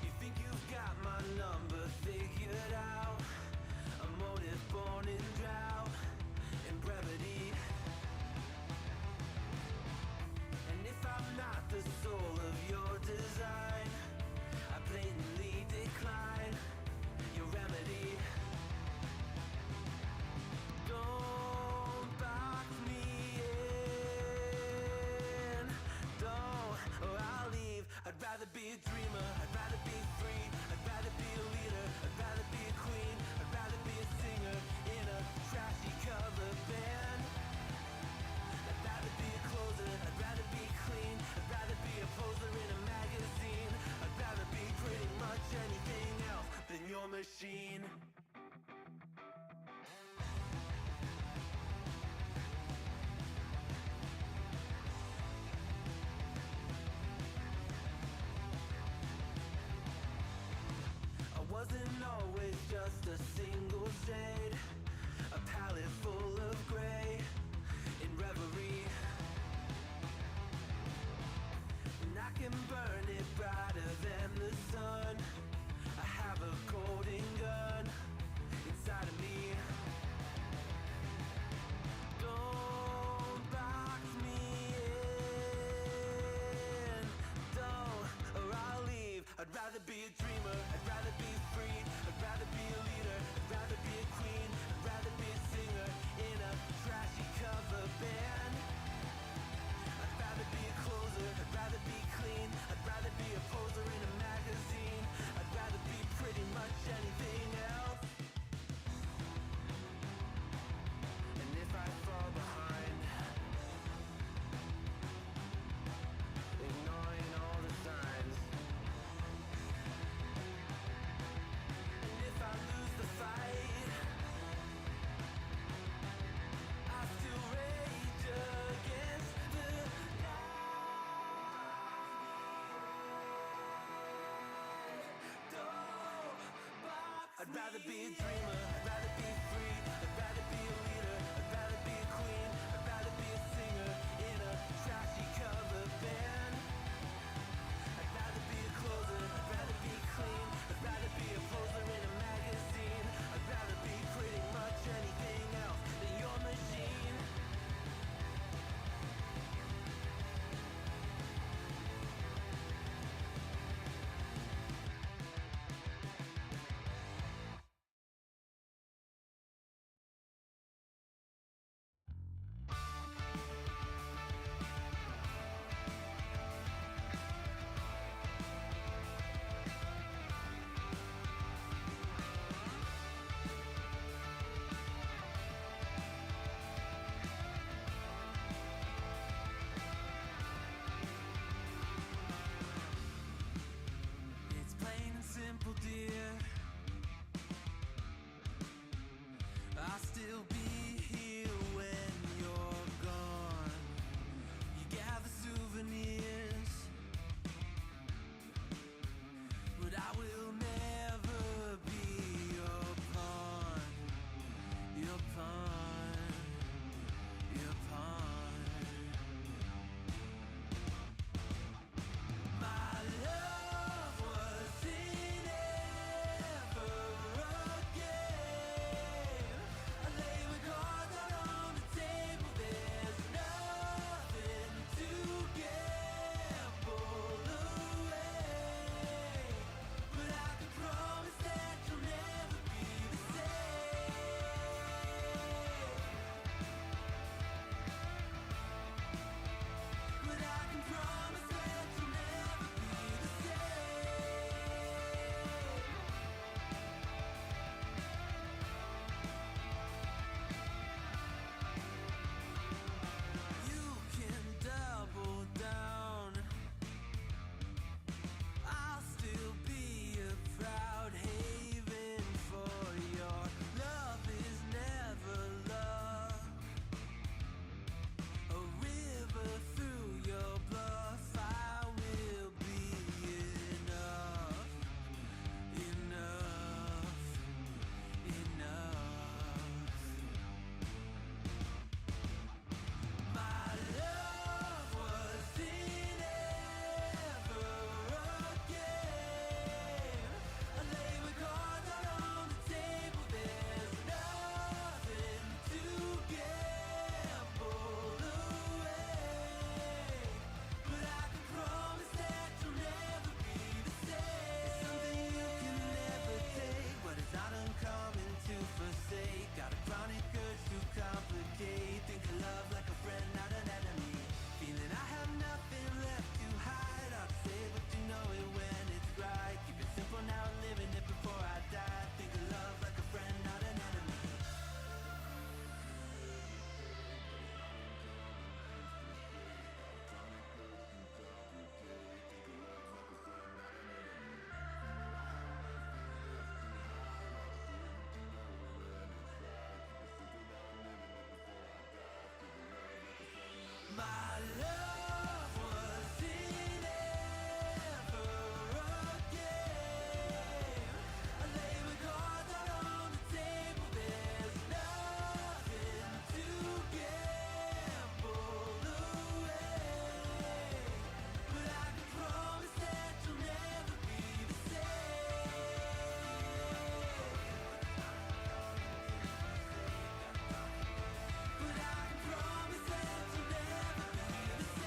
You think you've got my number figured out? A motive born in drought and brevity. And if I'm not the soul of your design, I blatantly decline your remedy. Don't box me in, don't, or I'll leave. I'd rather be a dreamer, I'd rather be free, I'd rather be a leader, I'd rather be a queen, I'd rather be a singer in a trashy cover band. I'd rather be a closer, I'd rather be clean, I'd rather be a poser in a magazine, I'd rather be pretty much anything else than your machine. Wasn't always just a single shade, a palette full of gray in reverie. And I can burn it brighter than the sun. I have a golden gun inside of me. Don't box me in, don't, or I'll leave. I'd rather be a dreamer, I'd rather be free, I'd rather be a leader, I'd rather be a queen, I'd rather be a singer in a trashy cover band. I'd rather be a closer, I'd rather be clean, I'd rather be a poser in a magazine, I'd rather be pretty much anything else. And if I fall behind, ignoring all the signs, if I lose the fight, I still rage against the night. I'd rather be a dreamer, I'd rather be free, I'd rather be a leader, I'd rather be a queen, I'd rather be a singer in a trashy cover band. I'd rather be a closer, I'd rather be clean, I'd rather be a poser in a magazine, I'd rather be pretty much anything else than your machine. My love was in ever again. I lay my cards out on the table. There's nothing to gamble away, but I can promise that you'll never be the same. But I can promise that you'll never be the same.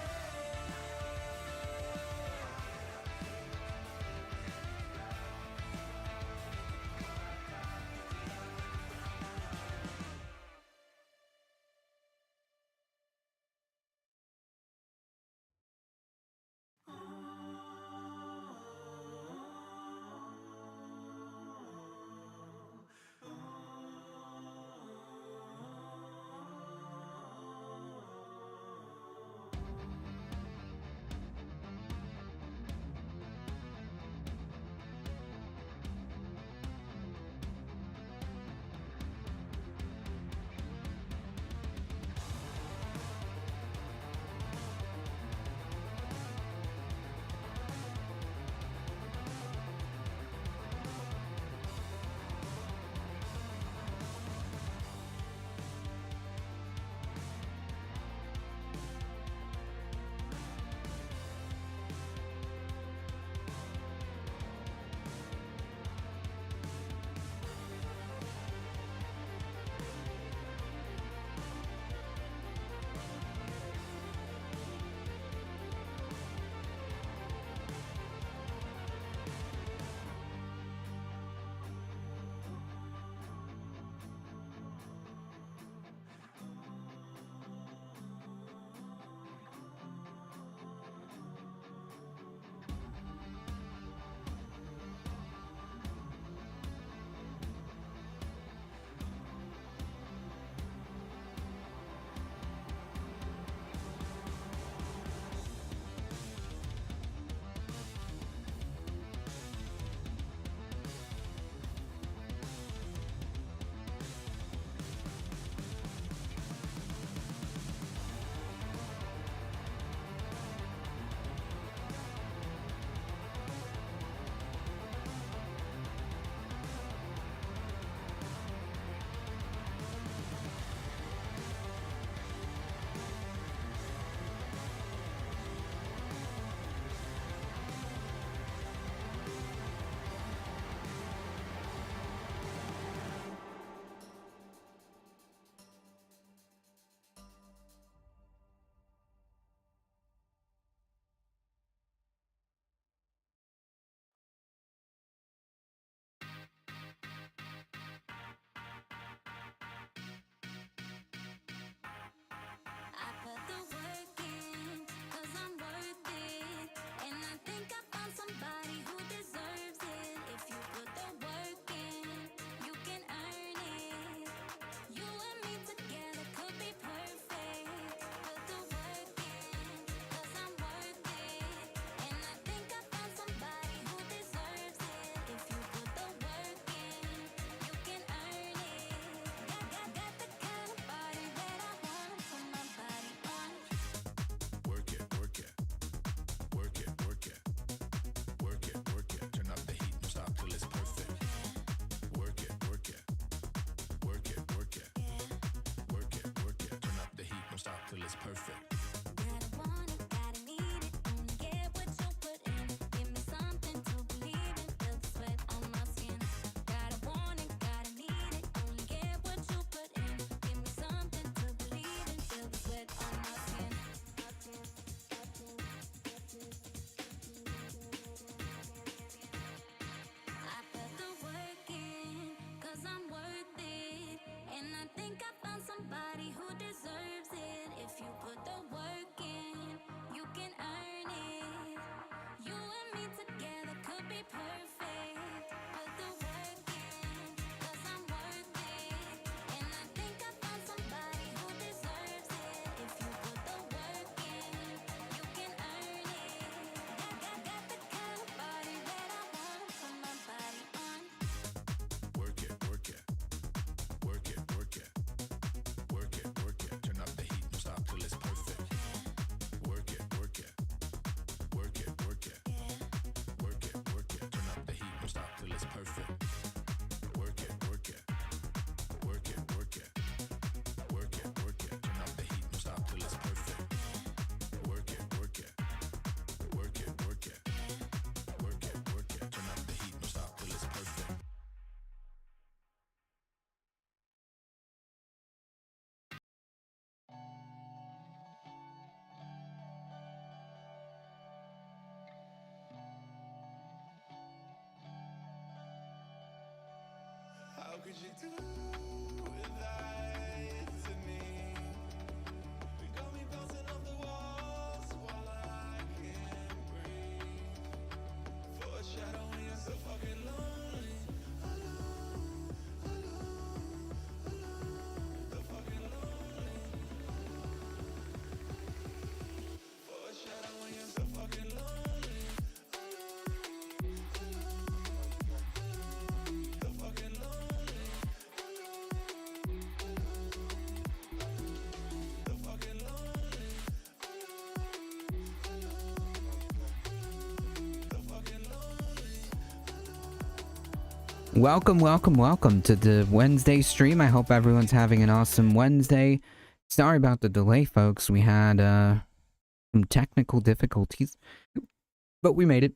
I put the work in, 'cause I'm worth it. And I think I found somebody who deserves it. If you put the work in, you can earn it. You and me together could be perfect. Put the work in, 'cause I'm worth it. And I think I found somebody who deserves it. If you put the work in, you can earn it. Got the kind of body that I wanna put my body on. Work it, work it. Work it, work it. Work it, work it. Turn up the heat and stop till it's perfect. Work it, work it. Work it, work it. Work it, work it. Turn up the heat and stop till it's perfect. Gotta want it, gotta need it. Only get what you put in. Give me something to believe in. Feel the sweat on my skin. Gotta want it, gotta need it. Only get what you put in. Give me something to believe in. Feel the sweat on my skin. I put the work in, 'cause I'm worth it. And I think I found somebody who deserves it. If you put the work in, you can earn it. You and me together could be perfect. Put the work in, 'cause I'm worth it. And I think I found somebody who deserves it. If you put the work in, you can earn it. Got the kind of body that I wanna put my body on. Work it, work it. Work it, work it. Work it, work it. Turn up the heat and stop till it's perfect. could you do that to me? You got me bouncing off the walls while I can't breathe. Foreshadowing, you're so fucking lonely. Alone, alone, alone. So fucking lonely. Foreshadowing, you're so fucking lonely. Welcome to the Wednesday stream. I hope everyone's having an awesome Wednesday. Sorry about the delay, folks. We had some technical difficulties, but we made it.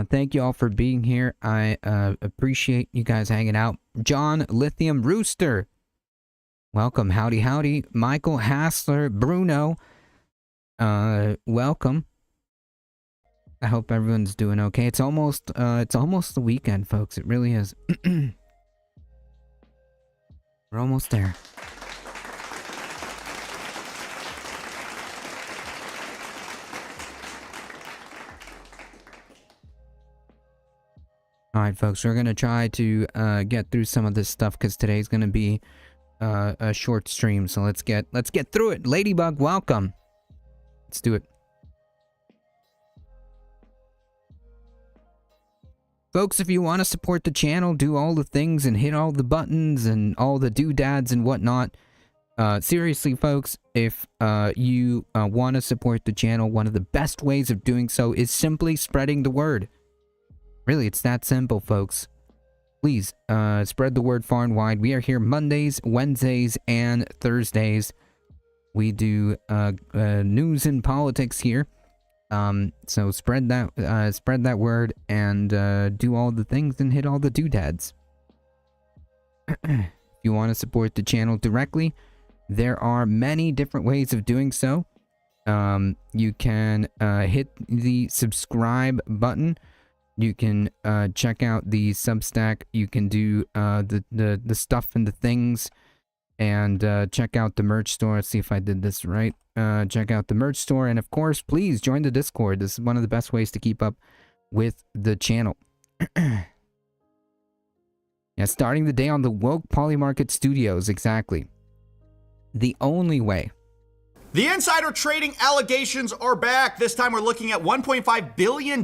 Thank you all for being here. I appreciate you guys hanging out. John Lithium Rooster, welcome. Howdy. Michael Hassler, Bruno, welcome. I hope everyone's doing okay. It's almost the weekend, folks. It really is. We're almost there. Alright, folks, we're gonna try to get through some of this stuff because today's gonna be a short stream. So let's get through it. Ladybug, welcome. Let's do it. Folks, if you want to support the channel, do all the things and hit all the buttons and all the doodads and whatnot. Seriously, folks, if you want to support the channel, one of the best ways of doing so is simply spreading the word. Really, it's that simple, folks. Please, spread the word far and wide. We are here Mondays, Wednesdays, and Thursdays. We do news and politics here. So spread that word and do all the things and hit all the doodads. If you want to support the channel directly, there are many different ways of doing so. You can hit the subscribe button. You can check out the Substack. You can do the stuff and the things, and check out the merch store. Let's see if I did this right. Check out the merch store, and of course, please join the Discord. This is one of the best ways to keep up with the channel. Yeah, starting the day on the Woke Polymarket Studios, exactly. The only way. The insider trading allegations are back. This time we're looking at $1.5 billion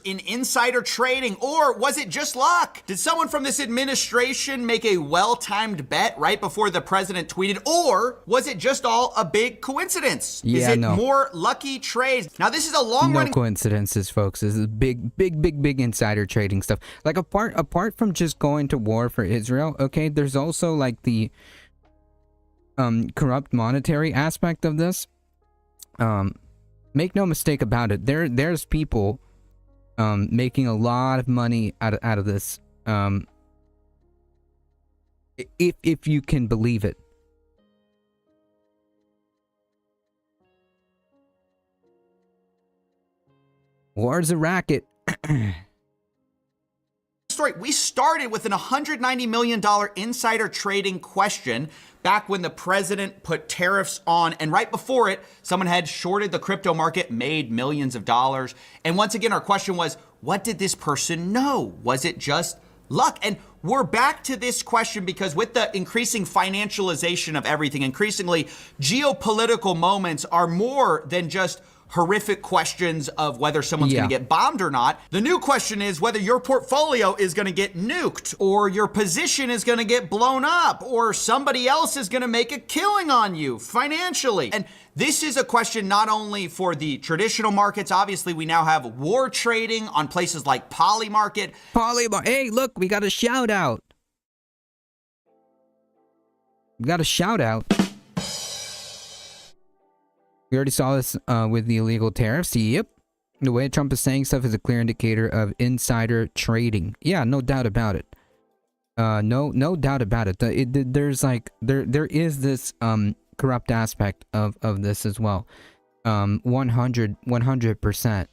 in insider trading. Or was it just luck? Did someone from this administration make a well-timed bet right before the president tweeted? Or was it just all a big coincidence? Yeah, Is it more lucky trades? Now, this is a long-running... No coincidences, folks. This is big insider trading stuff. Like, apart from just going to war for Israel, okay, there's also, like, the... corrupt monetary aspect of this. Make no mistake about it. There's people making a lot of money out of this. If you can believe it. War's a racket. Story. We started with an $190 million insider trading question back when the president put tariffs on, and right before it, someone had shorted the crypto market, made millions of dollars. And once again, our question was, what did this person know? Was it just luck? And we're back to this question because with the increasing financialization of everything, increasingly geopolitical moments are more than just horrific questions of whether someone's going to get bombed or not. The new question is whether your portfolio is going to get nuked, or your position is going to get blown up, or somebody else is going to make a killing on you financially. And this is a question not only for the traditional markets. Obviously, we now have war trading on places like Polymarket. Hey, look, we got a shout out. We got a shout out. We already saw this with the illegal tariffs. Yep. The way Trump is saying stuff is a clear indicator of insider trading. Yeah, no doubt about it. No doubt about it. There's like there is this corrupt aspect of this as well. 100%.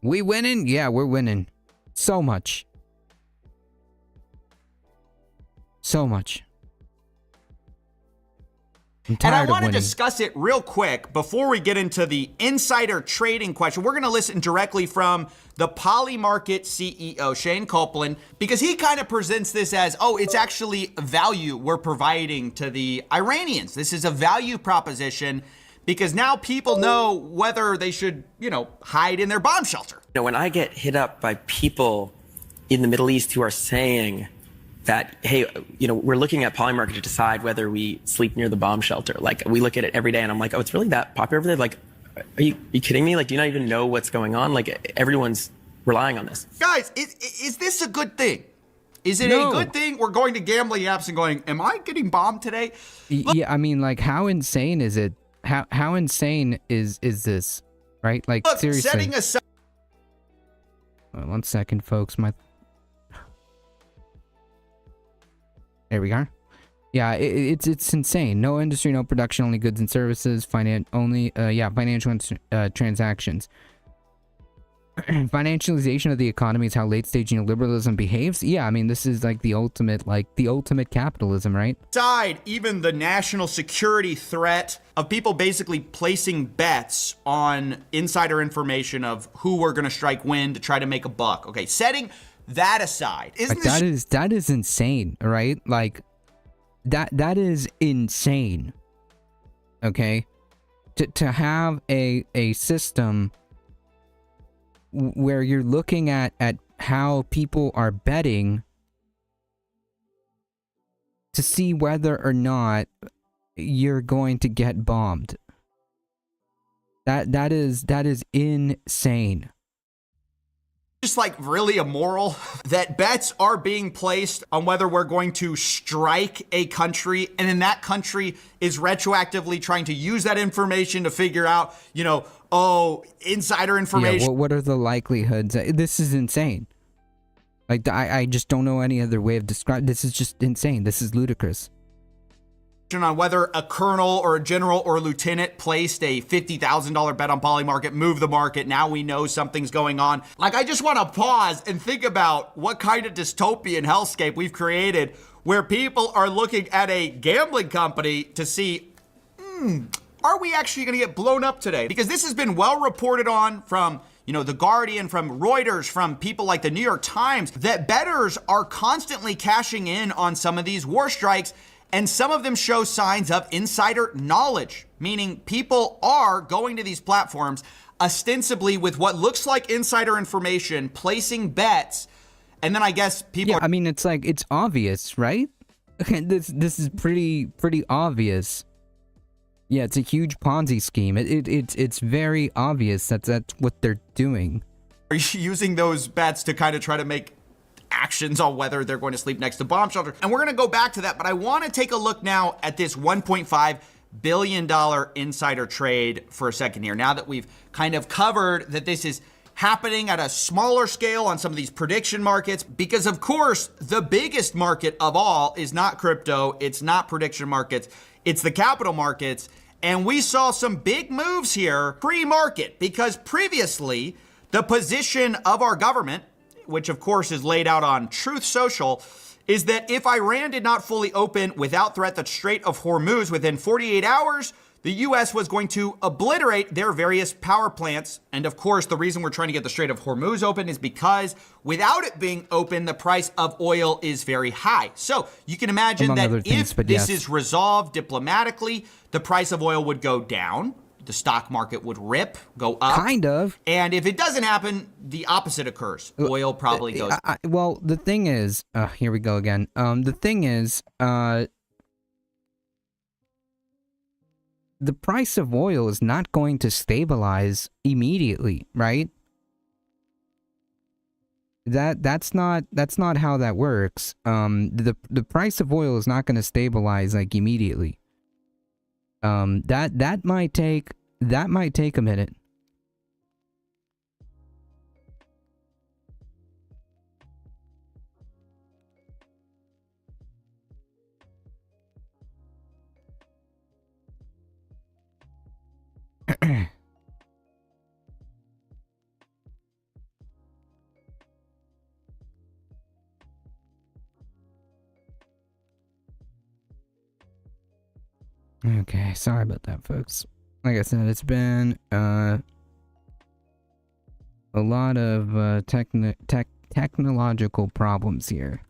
We winning? Yeah, we're winning. So much. So much. I'm And I tired of want to winning. discuss it real quick before we get into the insider trading question. We're going to listen directly from the Polymarket CEO, Shane Copeland, because he kind of presents this as, oh, it's actually value we're providing to the Iranians. This is a value proposition because now people know whether they should, hide in their bomb shelter. When I get hit up by people in the Middle East who are saying that, hey, we're looking at Polymarket to decide whether we sleep near the bomb shelter. Like, we look at it every day, and I'm like, oh, it's really that popular over there? Like, are you kidding me? Like, do you not even know what's going on? Like, everyone's relying on this. Guys, is this a good thing? Is it No. a good thing we're going to gambling apps and going, am I getting bombed today? Yeah, I mean, like, how insane is it? How insane is this? Right? Like, Look, seriously. setting aside 1 second, folks. There we are. Yeah, it's insane. No industry, no production, only goods and services. Financial transactions. Financialization of the economy is how late-stage neoliberalism behaves. Yeah, I mean, this is like the ultimate capitalism, right? even the national security threat of people basically placing bets on insider information of who we're going to strike when to try to make a buck. Okay, setting that aside, isn't Like, this that is insane, right? Like, that is insane. Okay, to have a system where you're looking at how people are betting to see whether or not you're going to get bombed. That is insane. just like really immoral that bets are being placed on whether we're going to strike a country, and then that country is retroactively trying to use that information to figure out, insider information. Yeah, what are the likelihoods? This is insane. Like, I just don't know any other way of describing. This is just insane. This is ludicrous. On whether a colonel or a general or a lieutenant placed a $50,000 bet on Polymarket, move the market. Now we know something's going on. Like, I just want to pause and think about what kind of dystopian hellscape we've created where people are looking at a gambling company to see, are we actually going to get blown up today? Because this has been well reported on from, The Guardian, from Reuters, from people like the New York Times, that bettors are constantly cashing in on some of these war strikes. And some of them show signs of insider knowledge, meaning people are going to these platforms ostensibly with what looks like insider information, placing bets. And then I guess people Yeah, I mean, it's like, it's obvious, right? This is pretty obvious. Yeah, it's a huge Ponzi scheme. It's very obvious that's what they're doing. are using those bets to kind of try to make actions on whether they're going to sleep next to bomb shelter. And we're going to go back to that, but I want to take a look now at this $1.5 billion insider trade for a second here. Now that we've kind of covered that this is happening at a smaller scale on some of these prediction markets, because of course, the biggest market of all is not crypto, it's not prediction markets, it's the capital markets. And we saw some big moves here pre-market, because previously the position of our government, which of course is laid out on Truth Social, is that if Iran did not fully open without threat the Strait of Hormuz within 48 hours, the U.S. was going to obliterate their various power plants. And of course, the reason we're trying to get the Strait of Hormuz open is because without it being open, the price of oil is very high. So you can imagine Among that other things, if but this yes. is resolved diplomatically, the price of oil would go down, the stock market would rip, go up. Kind of. And if it doesn't happen, the opposite occurs. Oil probably goes. Well, the thing is, here we go again. The thing is, the price of oil is not going to stabilize immediately, right? That's not how that works. The price of oil is not going to stabilize like immediately. That might take a minute. Okay, sorry about that, folks. Like I said, it's been a lot of technological problems here.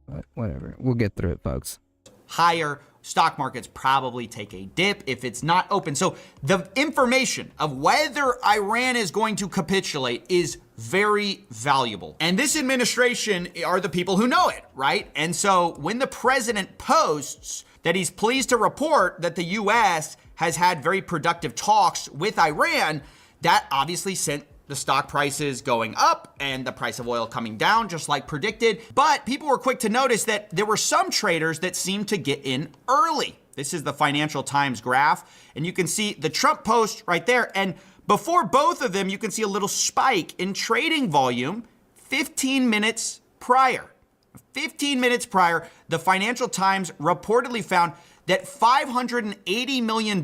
But whatever, we'll get through it, folks. Higher, stock markets probably take a dip if it's not open. So the information of whether Iran is going to capitulate is very valuable. And this administration are the people who know it, right? And so when the president posts that he's pleased to report that the US has had very productive talks with Iran, that obviously sent the stock prices going up and the price of oil coming down, just like predicted. But people were quick to notice that there were some traders that seemed to get in early. This is the Financial Times graph, and you can see the Trump post right there. And before both of them, you can see a little spike in trading volume 15 minutes prior. 15 minutes prior, the Financial Times reportedly found that $580 million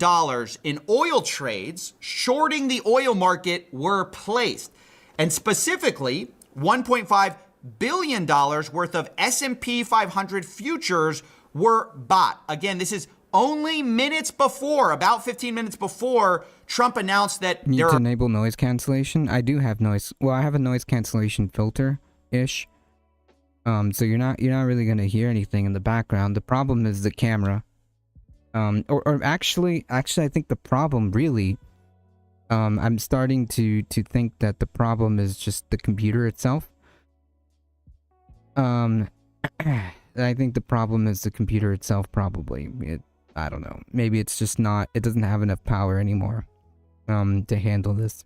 in oil trades shorting the oil market were placed. And specifically, $1.5 billion worth of S&P 500 futures were bought. Again, this is only minutes before, about 15 minutes before Trump announced that Need to enable noise cancellation. I do have noise. Well, I have a noise cancellation filter-ish. So you're not really gonna hear anything in the background. The problem is the camera. Or actually, I think the problem really, I'm starting to think that the problem is just the computer itself. I think the problem is the computer itself, probably. I don't know. Maybe it's just not, it doesn't have enough power anymore, to handle this.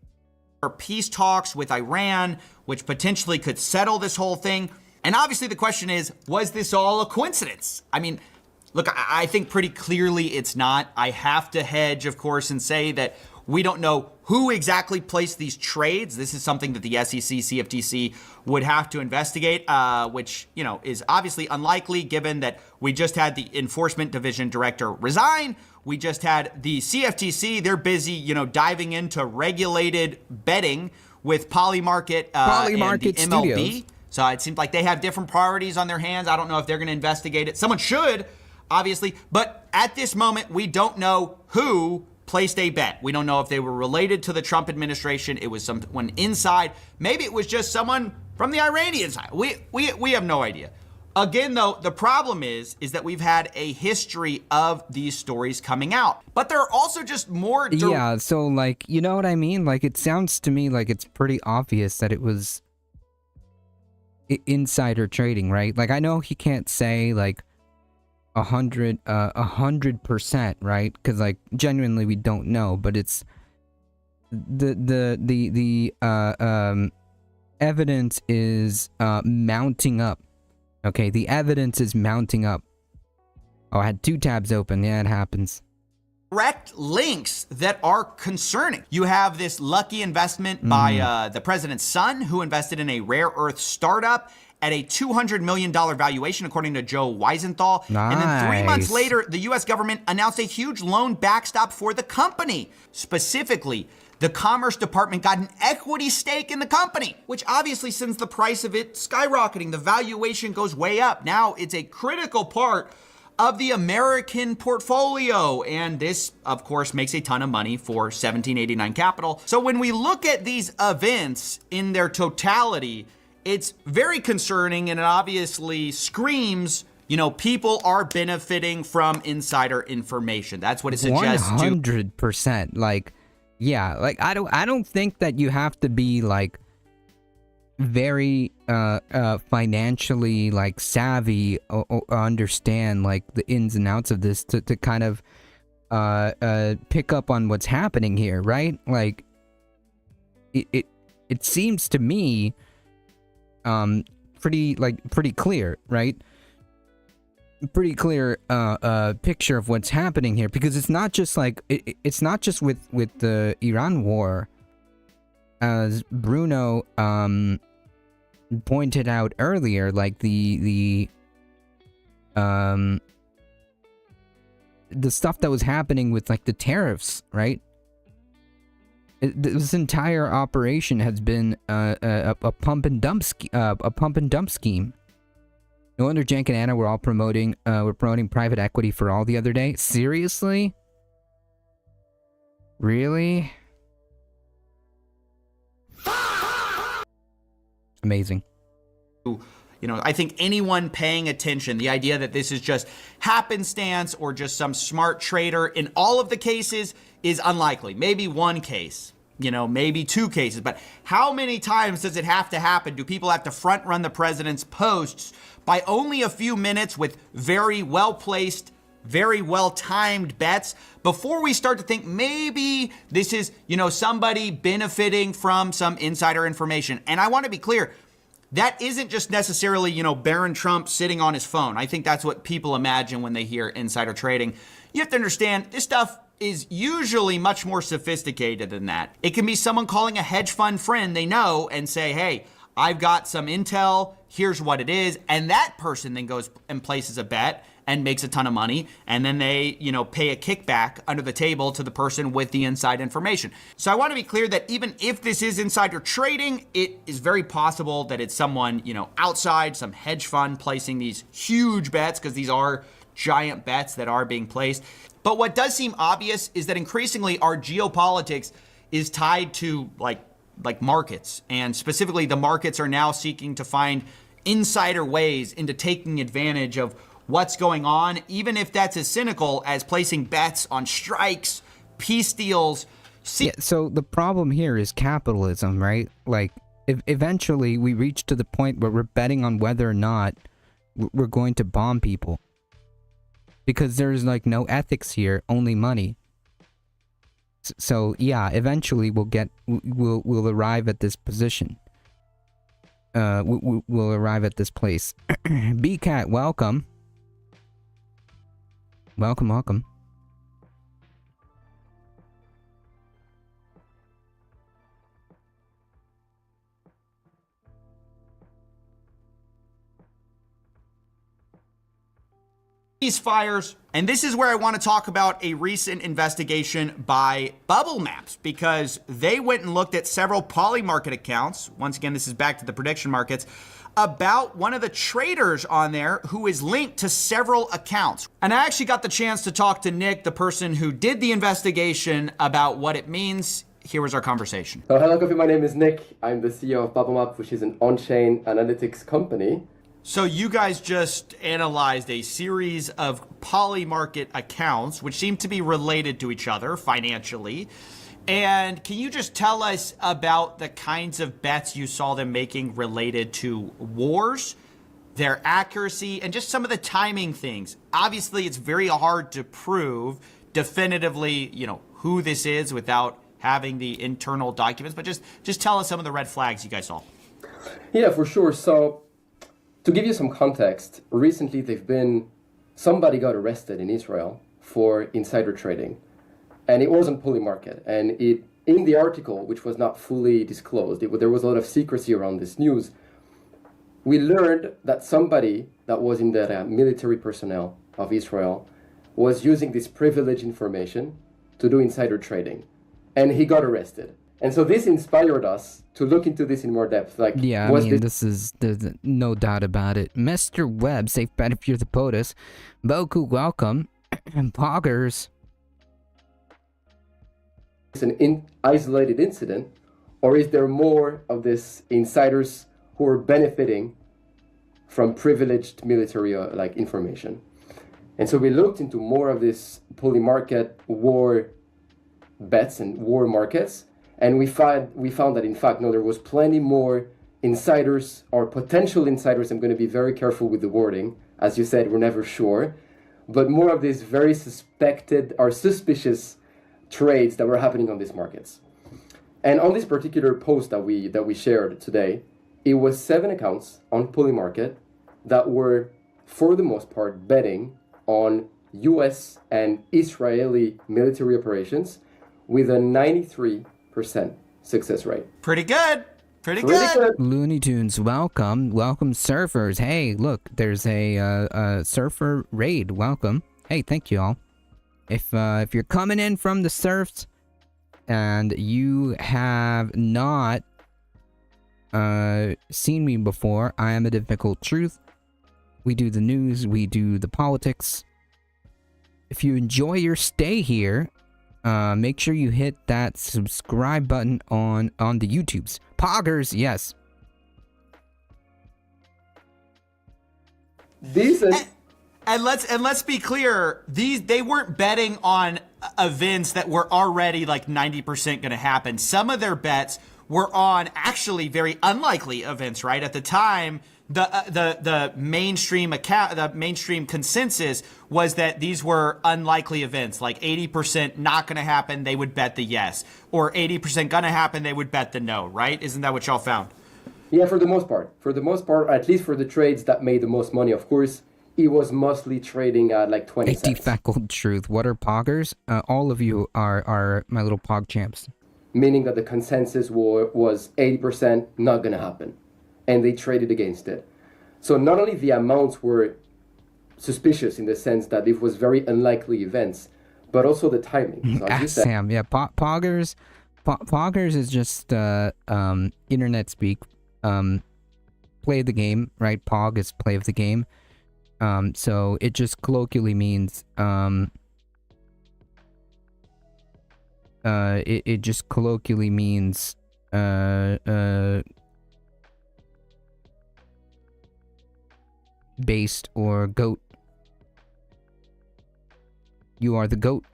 Peace talks with Iran, which potentially could settle this whole thing. And obviously the question is, was this all a coincidence? I mean, look, I think pretty clearly it's not. I have to hedge, of course, and say that we don't know who exactly placed these trades. This is something that the SEC, CFTC would have to investigate, which, you know, is obviously unlikely given that we just had the Enforcement Division Director resign. We just had the CFTC. They're busy, you know, diving into regulated betting with Polymarket, and the MLB. Studios. So it seems like they have different priorities on their hands. I don't know if they're going to investigate it. Someone should, obviously. But at this moment, we don't know who placed a bet. We don't know if they were related to the Trump administration. It was someone inside. Maybe it was just someone from the Iranian side. We have no idea. Again, though, the problem is that we've had a history of these stories coming out. But there are also just more... Yeah, so, like, you know what I mean? Like, it sounds to me like it's pretty obvious that it was insider trading, right? Like, I know he can't say, like, 100%, right? Because, like, genuinely we don't know, but it's the evidence is mounting up. Okay, the evidence is mounting up. Oh, I had two tabs open. Yeah, it happens. Direct links that are concerning. You have this lucky investment by the president's son, who invested in a rare earth startup at a $200 million valuation, according to Joe Weisenthal. Nice. And then 3 months later, the U.S. government announced a huge loan backstop for the company. Specifically, the Commerce Department got an equity stake in the company, which obviously sends the price of it skyrocketing. The valuation goes way up. Now it's a critical part of the American portfolio. And this, of course, makes a ton of money for 1789 Capital. So when we look at these events in their totality, it's very concerning, and it obviously screams, you know, people are benefiting from insider information. That's what it suggests. 100%. Like, yeah, like I don't think that you have to be like very financially like savvy or understand like the ins and outs of this to kind of pick up on what's happening here, right? Like it seems to me pretty clear, right? Pretty clear picture of what's happening here, because it's not just like it's not just with the Iran war, as Bruno pointed out earlier, like the stuff that was happening with like the tariffs, right? This entire operation has been a pump and dump scheme. No wonder Jank and Anna were all promoting private equity for all the other day. Seriously? Really? Amazing. You know, I think anyone paying attention, the idea that this is just happenstance or just some smart trader in all of the cases is unlikely. Maybe one case, you know, maybe two cases. But how many times does it have to happen? Do people have to front run the president's posts by only a few minutes with very well placed, very well timed bets before we start to think maybe this is, you know, somebody benefiting from some insider information? And I want to be clear. That isn't just necessarily, you know, Barron Trump sitting on his phone. I think that's what people imagine when they hear insider trading. You have to understand this stuff is usually much more sophisticated than that. It can be someone calling a hedge fund friend they know and say, hey, I've got some intel, here's what it is. And that person then goes and places a bet and makes a ton of money. And then they, you know, pay a kickback under the table to the person with the inside information. So I want to be clear that even if this is insider trading, it is very possible that it's someone, you know, outside, some hedge fund placing these huge bets, because these are giant bets that are being placed. But what does seem obvious is that increasingly our geopolitics is tied to like markets. And specifically, the markets are now seeking to find insider ways into taking advantage of what's going on, even if that's as cynical as placing bets on strikes, peace deals. Yeah, so the problem here is capitalism, right? Like, eventually we reach to the point where we're betting on whether or not we're going to bomb people. Because there's like no ethics here, only money. So yeah, eventually we'll arrive at this position. We'll arrive at this place. BCat, welcome. Welcome. These fires, and this is where I want to talk about a recent investigation by Bubble Maps, because they went and looked at several Polymarket accounts. Once again, this is back to the prediction markets, about one of the traders on there who is linked to several accounts. And I actually got the chance to talk to Nick, the person who did the investigation, about what it means. Here was our conversation. So hello, Coffee. My name is Nick. I'm the CEO of BubbleMap, which is an on-chain analytics company. So you guys just analyzed a series of Polymarket accounts, which seem to be related to each other financially. And can you just tell us about the kinds of bets you saw them making related to wars, their accuracy, and just some of the timing things? Obviously, it's very hard to prove definitively, you know, who this is without having the internal documents, but just tell us some of the red flags you guys saw. Yeah, for sure. So to give you some context, recently somebody got arrested in Israel for insider trading. And it was on Polymarket. And in the article, which was not fully disclosed, there was a lot of secrecy around this news. We learned that somebody that was in the military personnel of Israel was using this privileged information to do insider trading. And he got arrested. And so this inspired us to look into this in more depth. Like, yeah, I mean, there's no doubt about it. Mr. Webb, safe bet if you're the POTUS. Boku, welcome. And Poggers. An isolated incident, or is there more of this insiders who are benefiting from privileged military information? And so we looked into more of this Polymarket war bets and war markets, and we found that in fact no, there was plenty more insiders or potential insiders. I'm going to be very careful with the wording, as you said, we're never sure, but more of these very suspected or suspicious trades that were happening on these markets. And on this particular post that we shared today, it was 7 accounts on Polymarket that were, for the most part, betting on US and Israeli military operations with a 93% success rate. Pretty good. Pretty good. Looney Tunes, welcome. Welcome, surfers. Hey, look, there's a surfer raid. Welcome. Hey, thank you all. If you're coming in from the surfs and you have not seen me before, I am a difficult truth. We do the news, we do the politics. If you enjoy your stay here, make sure you hit that subscribe button on the YouTubes. Poggers, yes. Decent. And let's be clear, they weren't betting on events that were already like 90% going to happen. Some of their bets were on actually very unlikely events, right? At the time, the mainstream consensus was that these were unlikely events, like 80% not going to happen, they would bet the yes, or 80% going to happen, they would bet the no, right? Isn't that what y'all found? Yeah, for the most part. For the most part, at least for the trades that made the most money, of course, it was mostly trading at like 20 A cents. defackled truth. What are poggers? All of you are my little pog champs. Meaning that the consensus was 80% not going to happen. And they traded against it. So not only the amounts were suspicious in the sense that it was very unlikely events, but also the timing. So as you said, Sam, yeah, poggers is just internet speak. Play the game, right? Pog is play of the game. So it just colloquially means it just colloquially means based or goat. You are the goat.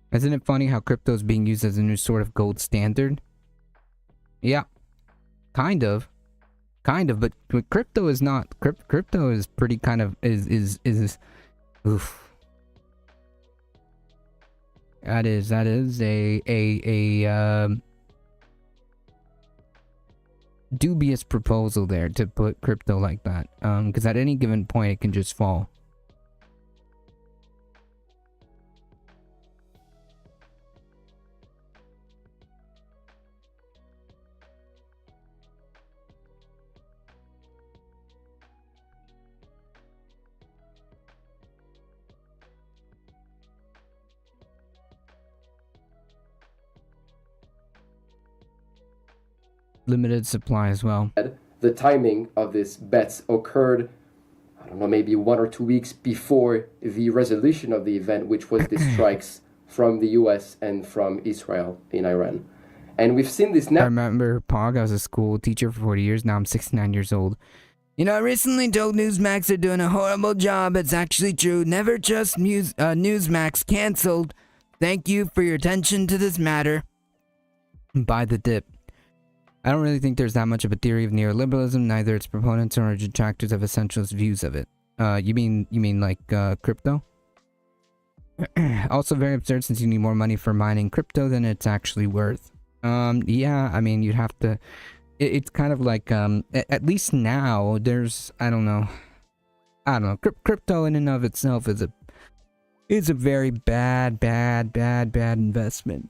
Isn't it funny how crypto is being used as a new sort of gold standard? Yeah, kind of, but crypto is not. Crypto is pretty kind of is oof. That is a dubious proposal there to put crypto like that. Because at any given point it can just fall. Limited supply as well. the timing of these bets occurred, I don't know, maybe 1 or 2 weeks before the resolution of the event, which was the strikes from the US and from Israel in Iran. And we've seen this now. I remember Pog, I was a school teacher for 40 years. Now I'm 69 years old. You know, I recently told Newsmax they're doing a horrible job. It's actually true. Never trust Newsmax. Cancelled. Thank you for your attention to this matter. Buy the dip. I don't really think there's that much of a theory of neoliberalism. Neither its proponents nor detractors have essentialist views of it. You mean like crypto? Also very absurd since you need more money for mining crypto than it's actually worth. Yeah, I mean, you'd have to... It's kind of like, at least now, there's, I don't know. Crypto in and of itself is a very bad investment.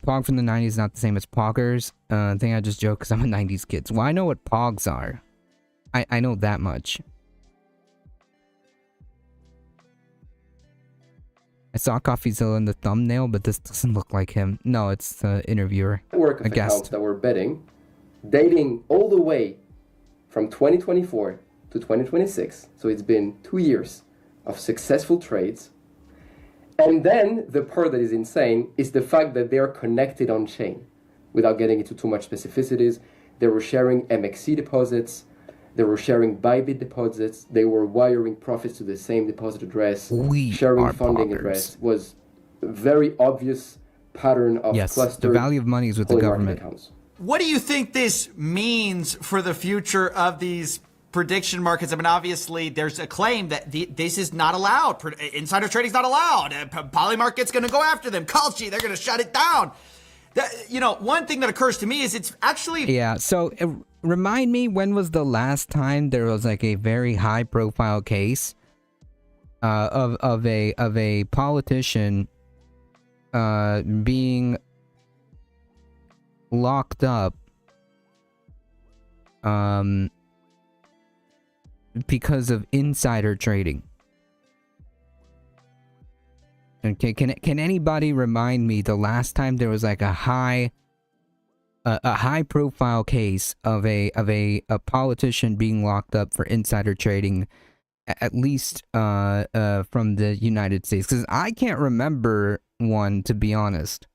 Pog from the 90s is not the same as Poggers. I think I just joke because I'm a 90s kid. Well, I know what Pogs are. I know that much. I saw CoffeeZilla in the thumbnail, but this doesn't look like him. No, it's the interviewer. Network of accounts that were betting, dating all the way from 2024 to 2026. So it's been 2 years of successful trades. And then the part that is insane is the fact that they are connected on chain. Without getting into too much specificities, they were sharing MXC deposits, they were sharing Bybit deposits, they were wiring profits to the same deposit address, sharing funding address. Was a very obvious pattern of clustered the value of money is with the government. Accounts. What do you think this means for the future of these prediction markets? I mean, obviously, there's a claim that this is not allowed. Insider trading is not allowed. Polymarket's going to go after them. Kalshi, they're going to shut it down. One thing that occurs to me is it's actually... Yeah, so remind me, when was the last time there was like a very high-profile case of a politician being locked up because of insider trading. Okay, can anybody remind me the last time there was like a high profile case of a politician being locked up for insider trading, at least from the United States? Because I can't remember one, to be honest.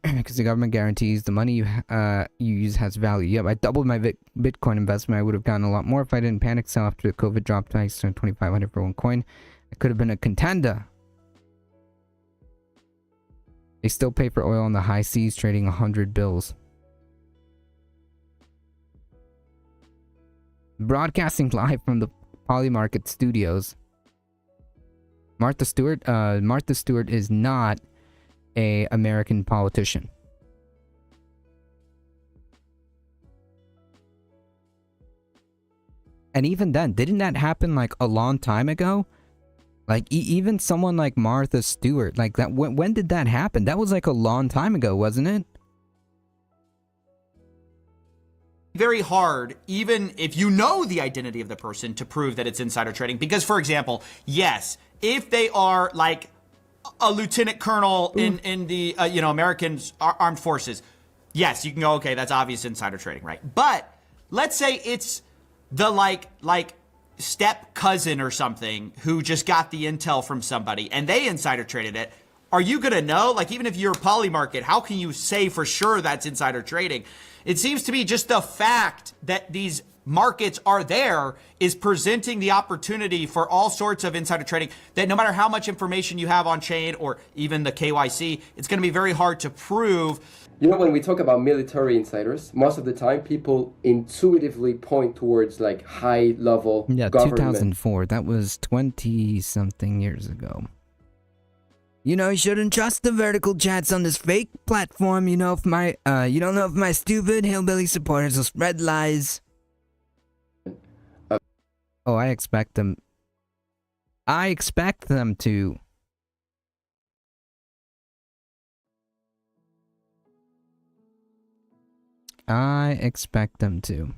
Because the government guarantees the money you use has value. Yep, I doubled my Bitcoin investment. I would have gotten a lot more if I didn't panic sell after the COVID dropped twice to 2,500 for one coin. I could have been a contender. They still pay for oil on the high seas, trading 100 bills. Broadcasting live from the Polymarket Studios. Martha Stewart. Martha Stewart is not a American politician. And even then, didn't that happen like a long time ago? Like even someone like Martha Stewart, like that. When did that happen? That was like a long time ago, wasn't it? Very hard, even if you know the identity of the person, to prove that it's insider trading. Because, for example, yes, if they are like a lieutenant colonel in the American armed forces, yes, you can go, okay, that's obvious insider trading, right? But let's say it's the like step cousin or something who just got the intel from somebody and they insider traded it. Are you gonna know? Like, even if you're Polymarket, how can you say for sure that's insider trading? It seems to be just the fact that these markets are there is presenting the opportunity for all sorts of insider trading, that no matter how much information you have on chain or even the KYC, it's going to be very hard to prove. You know, when we talk about military insiders, most of the time people intuitively point towards like high level government. 2004. That was 20 something years ago. You know, you shouldn't trust the vertical chats on this fake platform. You know, if my you don't know if my stupid hillbilly supporters will spread lies. Oh, I expect them. I expect them to. I expect them to.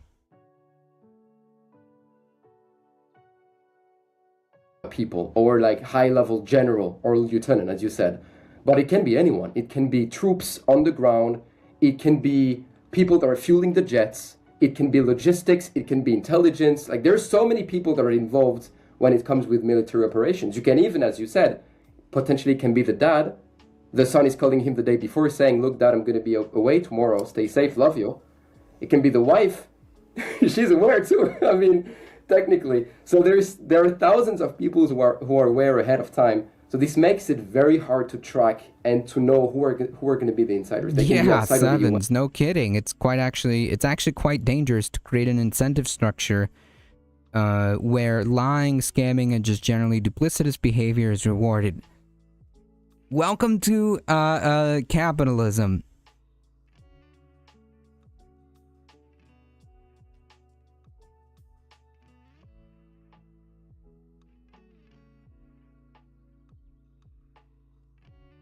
People, or like high level general or lieutenant, as you said. But it can be anyone. It can be troops on the ground. It can be people that are fueling the jets. It can be logistics, it can be intelligence. Like, there's so many people that are involved when it comes with military operations. You can even, as you said, potentially can be the dad. The son is calling him the day before saying, look, dad, I'm going to be away tomorrow. Stay safe, love you. It can be the wife. She's aware too. I mean, technically. So there are thousands of people who are aware ahead of time. So this makes it very hard to track and to know who are going to be the insiders. They can be outside of the Sevens, no kidding. It's actually quite dangerous to create an incentive structure where lying, scamming, and just generally duplicitous behavior is rewarded. Welcome to capitalism.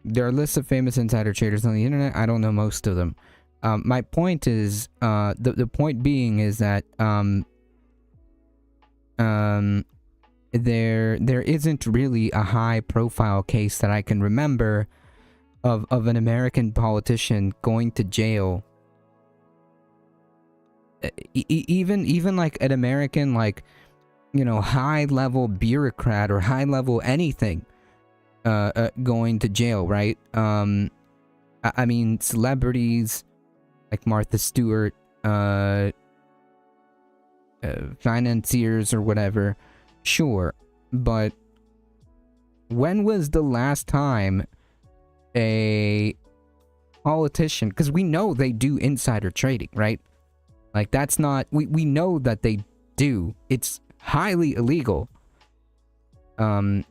There are lists of famous insider traders on the internet. I don't know most of them. My point is, the point being is that there isn't really a high profile case that I can remember of an American politician going to jail. Even like an American, like, you know, high level bureaucrat or high level anything going to jail, right? I mean, celebrities like Martha Stewart, financiers or whatever, sure, but when was the last time a politician, because we know they do insider trading, right? Like, that's not, we know that they do. It's highly illegal. And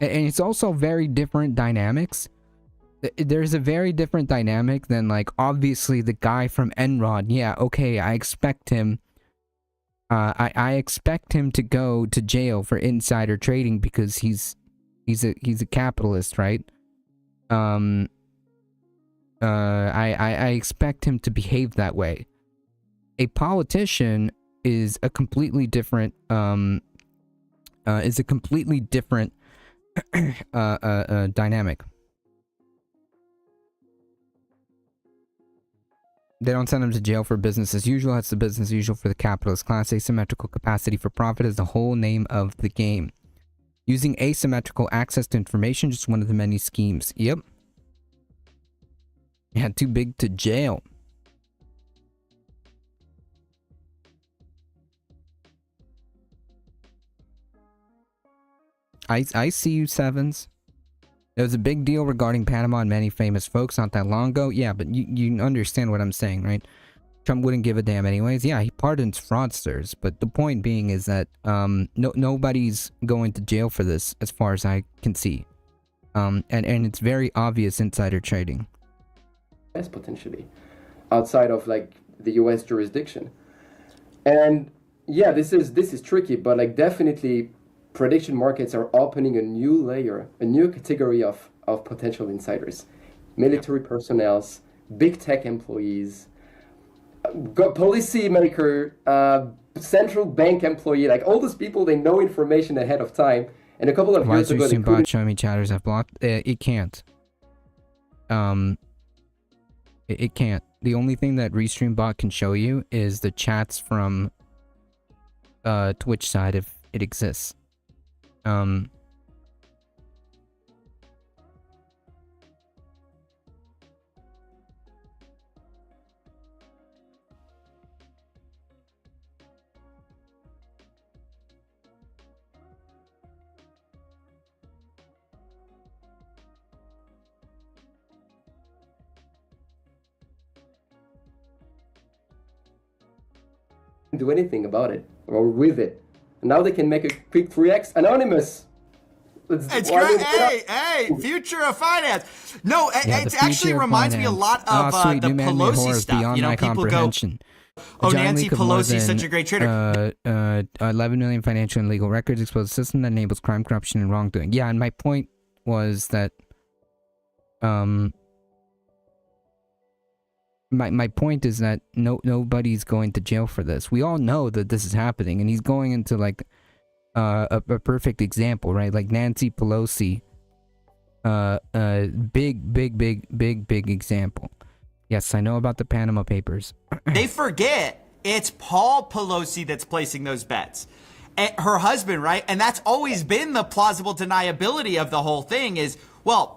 it's also very different dynamics. There's a very different dynamic than, like, obviously the guy from Enron. Yeah, okay, I expect him. I expect him to go to jail for insider trading because he's a capitalist, right? I expect him to behave that way. A politician is a completely different dynamic. They don't send him to jail for business as usual. That's the business as usual for the capitalist class. Asymmetrical capacity for profit is the whole name of the game. Using asymmetrical access to information, just one of the many schemes. Yep. Yeah, too big to jail. I see you, Sevens. There was a big deal regarding Panama and many famous folks not that long ago. Yeah, but you understand what I'm saying, right? Trump wouldn't give a damn anyways. Yeah, he pardons fraudsters, but the point being is that nobody's going to jail for this as far as I can see. And it's very obvious insider trading. Yes, potentially. Outside of like the US jurisdiction. And yeah, this is tricky, but like definitely prediction markets are opening a new layer, a new category of potential insiders. Military personnels, big tech employees, policy maker, central bank employee, like all those people, they know information ahead of time. And a couple of years ago, Restream bot showing me chatters I've blocked? It can't. It can't. The only thing that Restream bot can show you is the chats from Twitch side if it exists. Do anything about it or with it. And now they can make a quick 3x anonymous. It's great. Hey, future of finance. No, Yeah, it actually reminds me a lot of sweet, the new man, new Pelosi horror is stuff. beyond You know, my people go, comprehension. oh, A giant Nancy leak of more Pelosi's such a great trader. 11 million financial and legal records expose a system that enables crime, corruption, and wrongdoing. Yeah, and my point was that, my point is that nobody's going to jail for this. We all know that this is happening, and he's going into like a perfect example, right? Like Nancy Pelosi, big example. Yes, I know about the Panama Papers. They forget it's Paul Pelosi that's placing those bets. Her husband, right? And that's always been the plausible deniability of the whole thing is, well,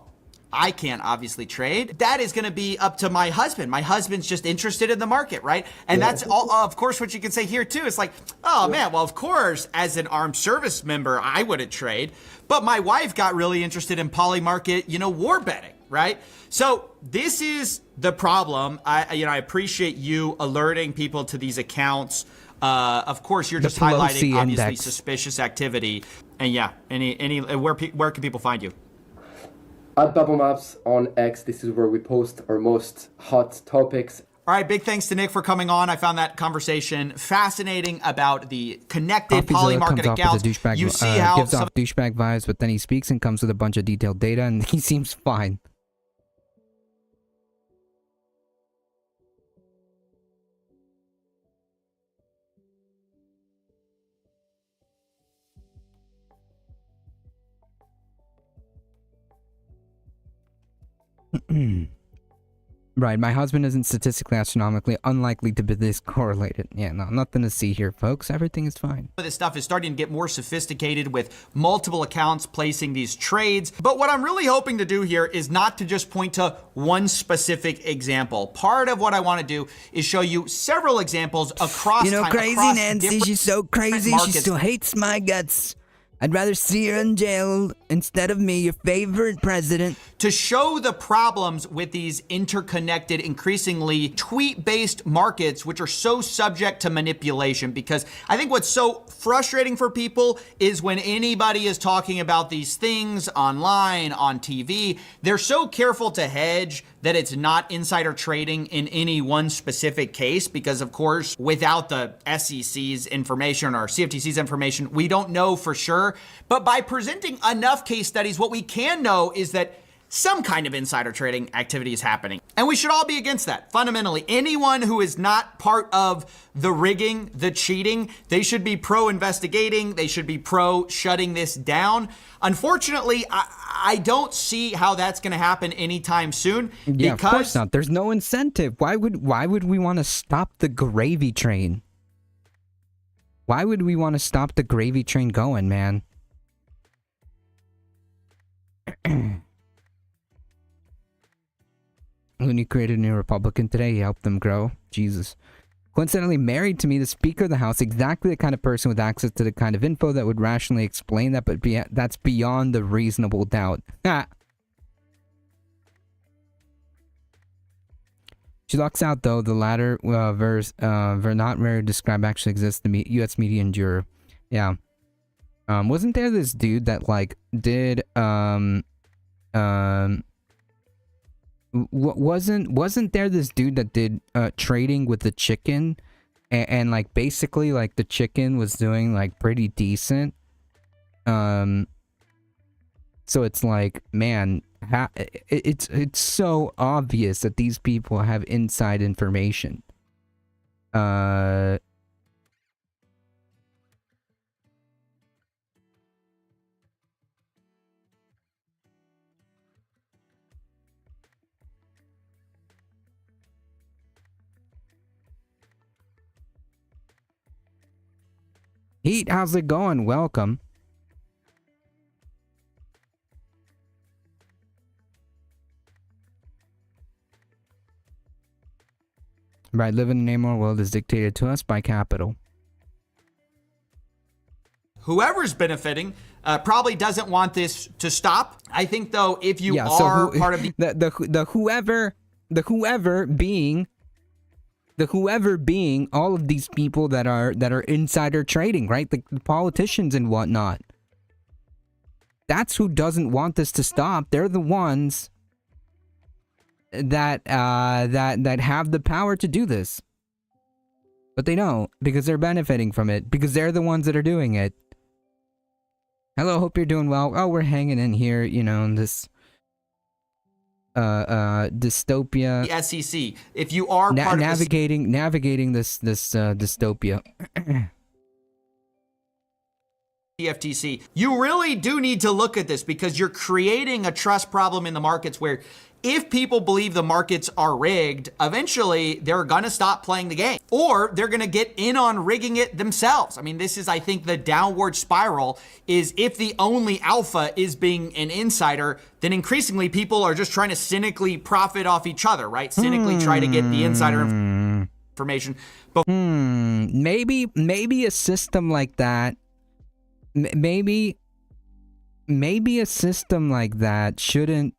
I can't obviously trade. That is going to be up to my husband. My husband's just interested in the market, right? And that's all, of course, what you can say here too. It's like, oh man, well, of course, as an armed service member, I wouldn't trade. But my wife got really interested in Polymarket, war betting, right? So this is the problem. I appreciate you alerting people to these accounts. Of course, you're just highlighting obviously suspicious activity. And yeah, where can people find you? At Bubble Maps on X, this is where we post our most hot topics. All right, big thanks to Nick for coming on. I found that conversation fascinating about the connected Polymarket accounts. You see how gives off douchebag vibes, but then he speaks and comes with a bunch of detailed data, and he seems fine. Right, my husband isn't statistically astronomically unlikely to be this correlated. Yeah, no, nothing to see here, folks. Everything is fine. This stuff is starting to get more sophisticated with multiple accounts placing these trades. But what I'm really hoping to do here is not to just point to one specific example. Part of what I want to do is show you several examples across time, crazy across Nancy, she's so crazy, she still hates my guts. I'd rather see her in jail instead of me, your favorite president. To show the problems with these interconnected, increasingly tweet-based markets, which are so subject to manipulation. Because I think what's so frustrating for people is when anybody is talking about these things online, on TV, they're so careful to hedge that it's not insider trading in any one specific case, because of course, without the SEC's information or CFTC's information, we don't know for sure. But by presenting enough case studies, what we can know is that some kind of insider trading activity is happening. And we should all be against that. Fundamentally, anyone who is not part of the rigging, the cheating, they should be pro-investigating. They should be pro-shutting this down. Unfortunately, I don't see how that's going to happen anytime soon. Yeah, because of course not. There's no incentive. Why would we want to stop the gravy train? Why would we want to stop the gravy train going, man? Looney created a new Republican today. He helped them grow. Jesus. Coincidentally married to me, the Speaker of the House, exactly the kind of person with access to the kind of info that would rationally explain that, but that's beyond the reasonable doubt. She locks out, though, the latter verse, not rare describe actually exists, the U.S. media endure. Yeah. Wasn't there this dude that, like, did, wasn't there this dude that did trading with the chicken and like basically like the chicken was doing like pretty decent, so it's like, man, it's so obvious that these people have inside information. Heat, how's it going? Welcome. Right, living in a more world is dictated to us by capital. whoever's benefiting probably doesn't want this to stop. I think, though, if you so are part of the whoever being all of these people that are insider trading, right? The politicians and whatnot. That's who doesn't want this to stop. They're the ones that have the power to do this. But they don't, because they're benefiting from it, because they're the ones that are doing it. Hello, hope you're doing well. Oh, we're hanging in here, you know, in this dystopia. the SEC. If you are part navigating this dystopia. CFTC, you really do need to look at this, because you're creating a trust problem in the markets where if people believe the markets are rigged, eventually they're going to stop playing the game, or they're going to get in on rigging it themselves. I mean, this is, I think, the downward spiral is if the only alpha is being an insider, then increasingly people are just trying to cynically profit off each other, right? Cynically try to get the insider information. But maybe a system like that, maybe a system like that shouldn't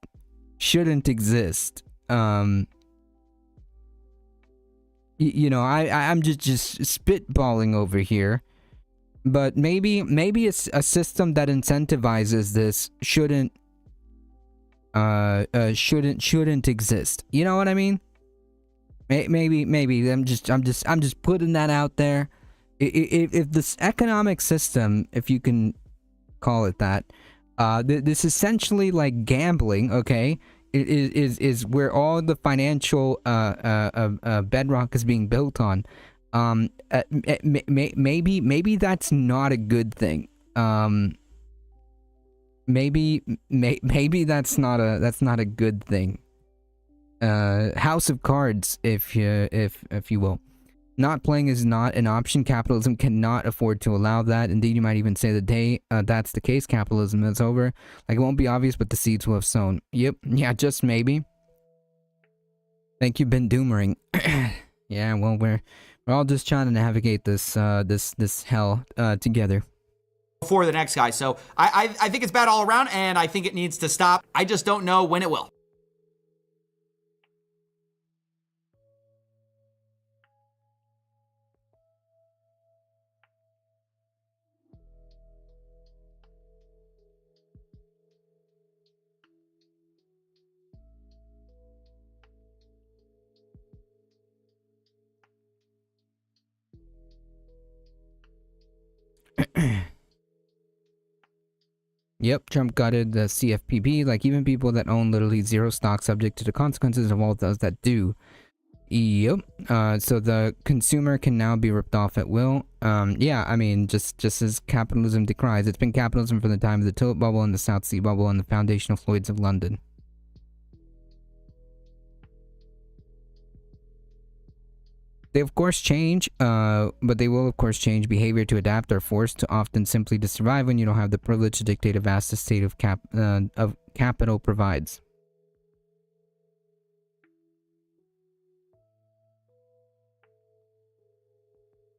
exist. You know, I'm just spitballing over here, but maybe a system that incentivizes this shouldn't exist. You know what I mean? Maybe I'm just putting that out there. If this economic system, if you can call it that, this essentially like gambling, okay, is where all the financial bedrock is being built on. Maybe that's not a good thing. Maybe that's not a good thing. House of Cards, if you will. Not playing is not an option. Capitalism cannot afford to allow that. Indeed, you might even say the day that's the case, capitalism is over. Like, it won't be obvious, but the seeds will have sown. Yep. Yeah, just maybe. Thank you, Ben Doomering. Yeah, well, we're all just trying to navigate this this hell together. For the next guy. So I think it's bad all around, and I think it needs to stop. I just don't know when it will. Yep, Trump gutted the CFPB, like even people that own literally zero stock subject to the consequences of all those that do. Yep. So the consumer can now be ripped off at will. Yeah, I mean, just as capitalism decries, it's been capitalism from the time of the Tulip Bubble and the South Sea Bubble and the foundational Floyds of London. They of course change, but they will of course change behavior to adapt or forced to often simply to survive when you don't have the privilege to dictate a vast estate of capital provides.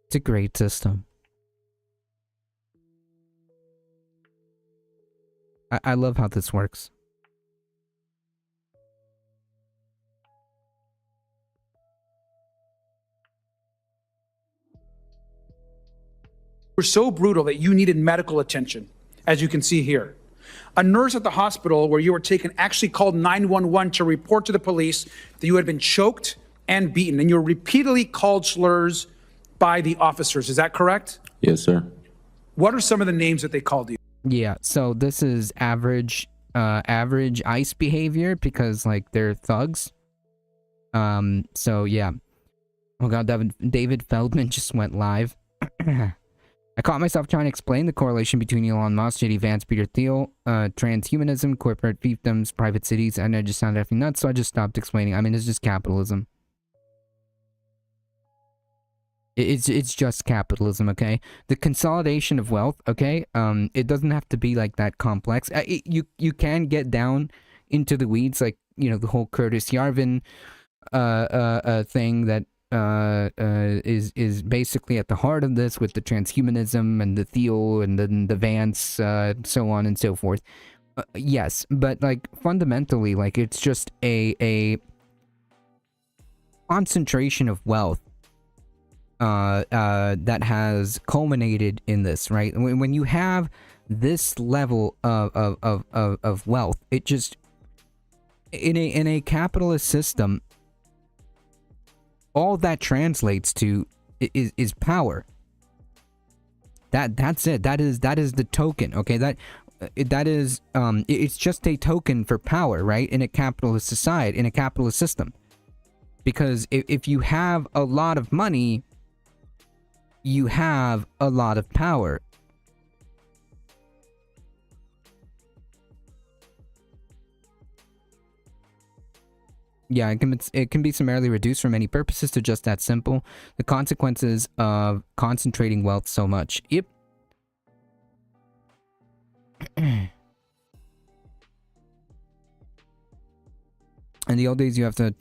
It's a great system. I love how this works. Were so brutal that you needed medical attention, as you can see here. A nurse at the hospital where you were taken actually called 911 to report to the police that you had been choked and beaten, and you were repeatedly called slurs by the officers. Is that correct? Yes, sir. What are some of the names that they called you? Yeah, so this is average ICE behavior because like they're thugs. So yeah. Oh god, David Feldman just went live. I caught myself trying to explain the correlation between Elon Musk, JD Vance, Peter Thiel, transhumanism, corporate fiefdoms, private cities, and I just sounded effing nuts, so I just stopped explaining. I mean, it's just capitalism. It's just capitalism, okay? The consolidation of wealth, okay? It doesn't have to be like that complex. You can get down into the weeds, like, you know, the whole Curtis Yarvin thing that is basically at the heart of this with the transhumanism and the Thiel and the Vance, so on and so forth. Yes, but like fundamentally, like it's just a concentration of wealth that has culminated in this, right? When you have this level of wealth, it just in a capitalist system, all that translates to is power. That's it. That is the token. Okay, that is it's just a token for power, right? In a capitalist society, in a capitalist system. Because if you have a lot of money, you have a lot of power. Yeah, it can be summarily reduced for many purposes to just that simple. The consequences of concentrating wealth so much. Yep. In the old days, you had to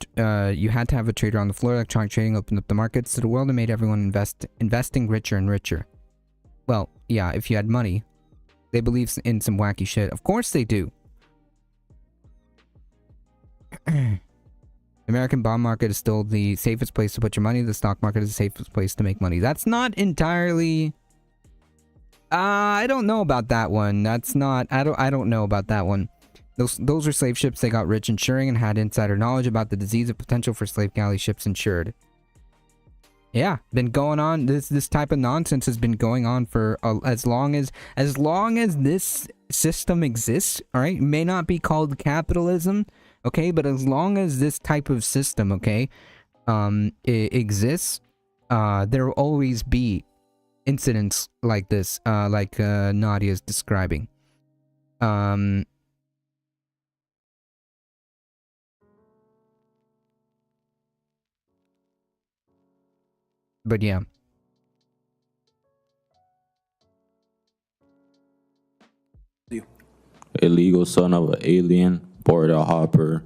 have a trader on the floor. Electronic trading opened up the markets to the world and made everyone investing richer and richer. Well, yeah, if you had money. They believe in some wacky shit. Of course they do. The American bond market is still the safest place to put your money. The stock market is the safest place to make money. That's not entirely... I don't know about that one. That's not... I don't know about that one. Those are slave ships they got rich insuring and had insider knowledge about the disease of potential for slave galley ships insured. Yeah, been going on. This type of nonsense has been going on for as long as this system exists. All right, it may not be called capitalism, okay, but as long as this type of system, okay, it exists, there will always be incidents like this, like Nadia is describing. But yeah. Illegal son of an alien, border hopper.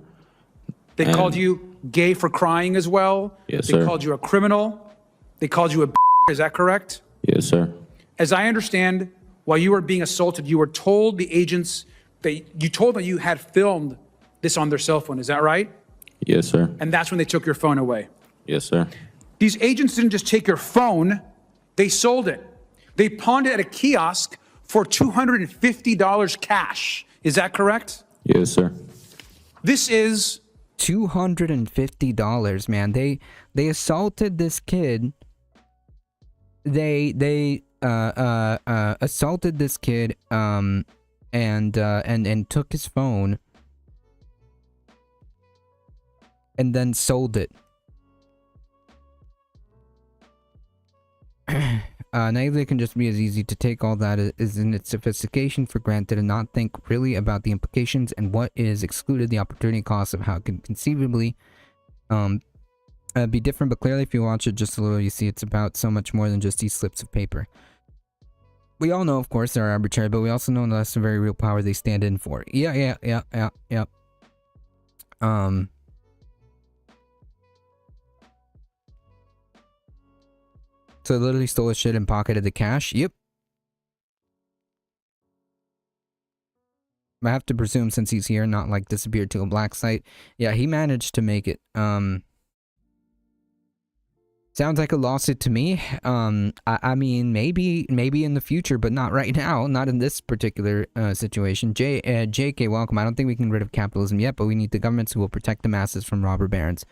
They called you gay for crying as well. Yes, they sir. Called you a criminal. They called you a is that correct? Yes, sir. As I understand, while you were being assaulted, you were told the agents that you told them you had filmed this on their cell phone. Is that right? Yes, sir. And that's when they took your phone away. Yes, sir. These agents didn't just take your phone, they sold it. They pawned it at a kiosk for $250 cash. Is that correct? Yes, sir. This is $250, man. They assaulted this kid. They assaulted this kid and took his phone and then sold it. Naively, it can just be as easy to take all that is in its sophistication for granted and not think really about the implications and what is excluded, the opportunity cost of how it can conceivably be different. But clearly, if you watch it just a little, you see it's about so much more than just these slips of paper. We all know, of course, they're arbitrary, but we also know that's the very real power they stand in for. Yeah. So literally stole his shit and pocketed the cash? Yep. I have to presume since he's here, not like disappeared to a black site. Yeah, he managed to make it. Sounds like a lawsuit to me. I mean, maybe in the future, but not right now. Not in this particular situation. JK, welcome. I don't think we can get rid of capitalism yet, but we need the governments who will protect the masses from robber barons. At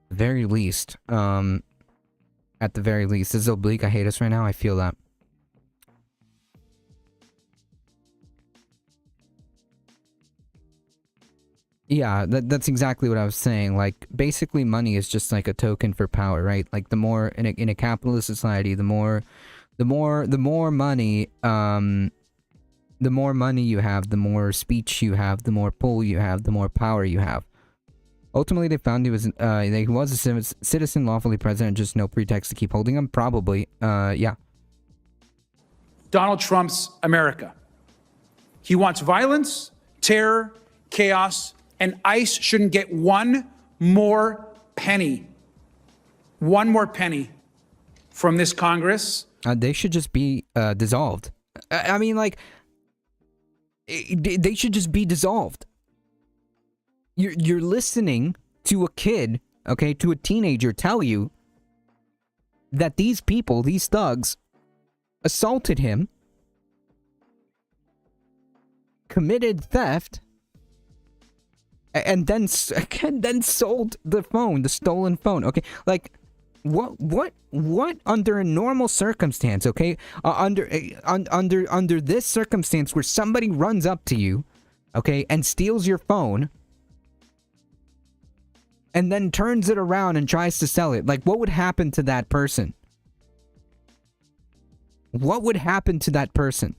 the very least. At the very least. This is oblique. I hate us right now. I feel that. Yeah, that's exactly what I was saying. Like, basically money is just like a token for power, right? Like, the more in a capitalist society, the more money, the more money you have, the more speech you have, the more pull you have, the more power you have. Ultimately, they found he was a citizen, lawfully president, just no pretext to keep holding him. Probably, yeah. Donald Trump's America. He wants violence, terror, chaos, and ICE shouldn't get one more penny. One more penny from this Congress. They should just be dissolved. I mean, like, they should just be dissolved. You're listening to a kid, okay, to a teenager tell you that these people, these thugs, assaulted him, committed theft, and then sold the phone, the stolen phone. Okay, like what under a normal circumstance, okay, under this circumstance where somebody runs up to you, okay, and steals your phone and then turns it around and tries to sell it, like, what would happen to that person? What would happen to that person?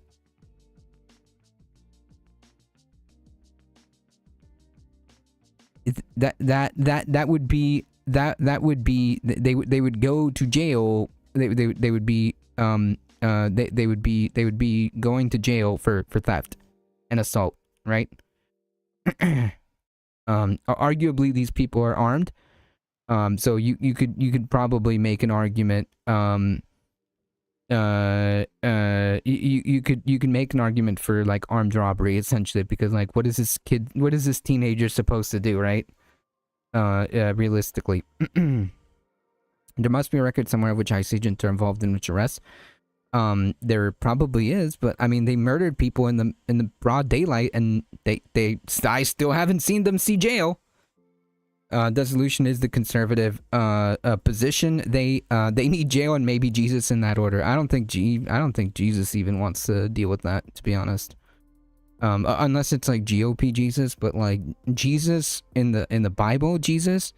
That would be they would go to jail. They would be going to jail for theft and assault, right? Arguably these people are armed, so you could probably make an argument. You could make an argument for like armed robbery essentially, because like what is this teenager supposed to do, right? Realistically, there must be a record somewhere of which ICE agents are involved in which arrests. There probably is, but I mean, they murdered people in the broad daylight, and I still haven't seen them see jail. Dissolution is the conservative position. They need jail and maybe Jesus in that order. I don't think Jesus even wants to deal with that, to be honest. Unless it's like GOP Jesus, but like Jesus in the Bible, Jesus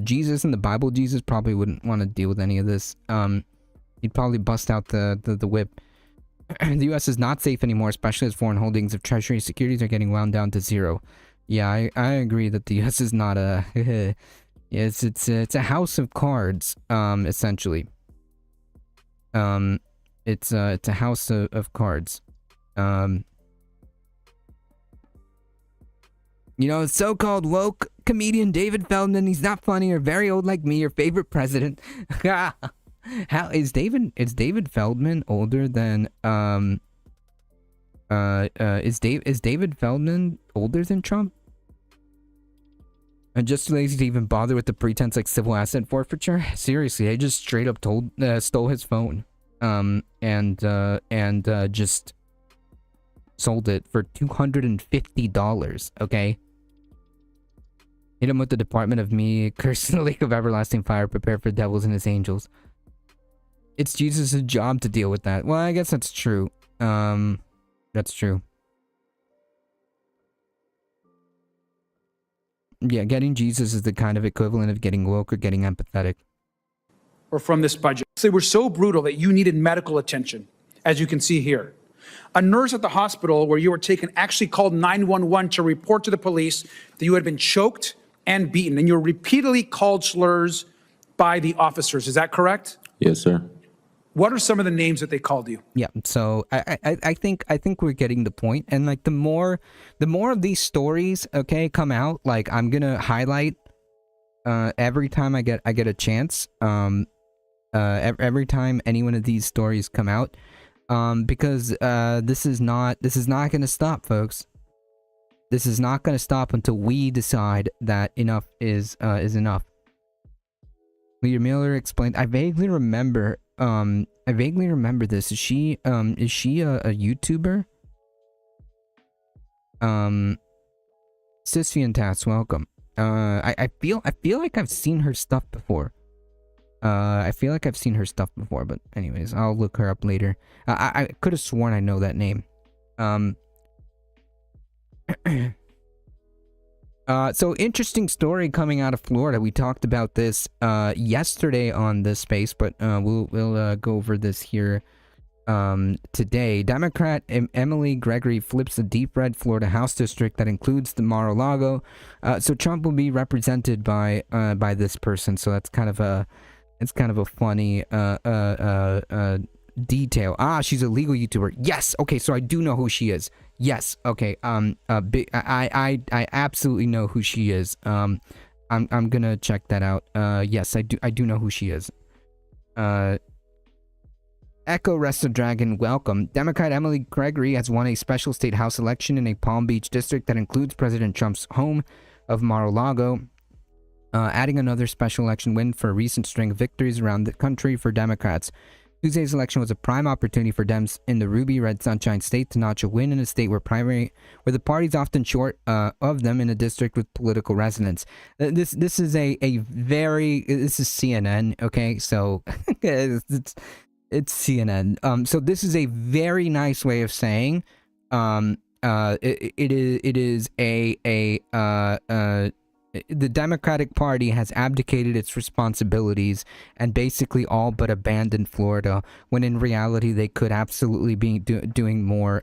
Jesus in the Bible, Jesus probably wouldn't want to deal with any of this. He'd probably bust out the whip. The U.S. is not safe anymore, especially as foreign holdings of Treasury securities are getting wound down to zero. Yeah, I agree that the U.S. is not a... it's a house of cards, essentially. It's a house of cards. You know, so-called woke comedian David Feldman, he's not funny or very old like me, your favorite president. How is David Feldman older than is David Feldman older than Trump? And just too lazy to even bother with the pretense like civil asset forfeiture? Seriously, they just straight up stole his phone. And just sold it for $250, okay? Hit him with the Department of Me, curse in the lake of everlasting fire, prepare for devils and his angels. It's Jesus' job to deal with that. Well, I guess that's true. That's true. Yeah, getting Jesus is the kind of equivalent of getting woke or getting empathetic. Or from this budget. They were so brutal that you needed medical attention, as you can see here. A nurse at the hospital where you were taken actually called 911 to report to the police that you had been choked and beaten, and you were repeatedly called slurs by the officers. Is that correct? Yes, sir. What are some of the names that they called you? Yeah, so I think we're getting the point, and like the more of these stories, okay, come out, like I'm gonna highlight every time I get a chance, every time any one of these stories come out, because this is not gonna stop, folks. This is not gonna stop until we decide that enough is enough. Leader Miller explained. I vaguely remember this. Is she a YouTuber? Sisfian Tass, welcome. I feel like I've seen her stuff before. But anyways, I'll look her up later. I could have sworn I know that name. So interesting story coming out of Florida. We talked about this yesterday on this space, but we'll go over this here today. Democrat Emily Gregory flips a deep red Florida House district that includes the Mar-a-Lago. So Trump will be represented by this person. So that's kind of a funny detail. She's a legal YouTuber. Yes. Okay. So I do know who she is. Yes. Okay. I absolutely know who she is. I'm gonna check that out. Yes, I do know who she is. Echo Rest of Dragon, welcome. Democrat Emily Gregory has won a special state house election in a Palm Beach district that includes President Trump's home of Mar-a-Lago, adding another special election win for a recent string of victories around the country for Democrats. Tuesday's election was a prime opportunity for Dems in the Ruby Red Sunshine State to notch a win in a state where the party's often short of them in a district with political resonance. This is this is CNN, okay? So it's CNN. So this is a very nice way of saying it is the Democratic Party has abdicated its responsibilities and basically all but abandoned Florida, when in reality they could absolutely be doing more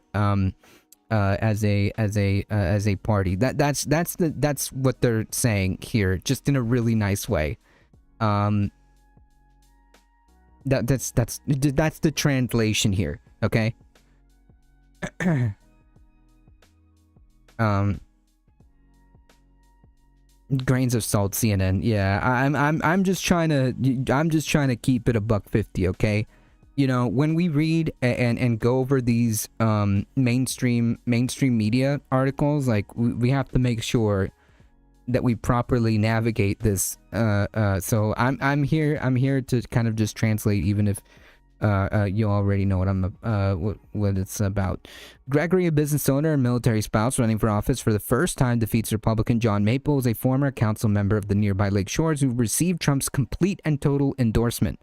as a party. That's what they're saying here, just in a really nice way. That's the translation here, okay? Grains of salt, CNN. Yeah, I'm just trying to keep it $1.50, okay? You know, when we read and go over these mainstream media articles, like we have to make sure that we properly navigate this. So I'm here to kind of just translate, even if you already know what it's about. Gregory, a business owner and military spouse running for office for the first time, defeats Republican John Maple, a former council member of the nearby Lake Shores who received Trump's complete and total endorsement.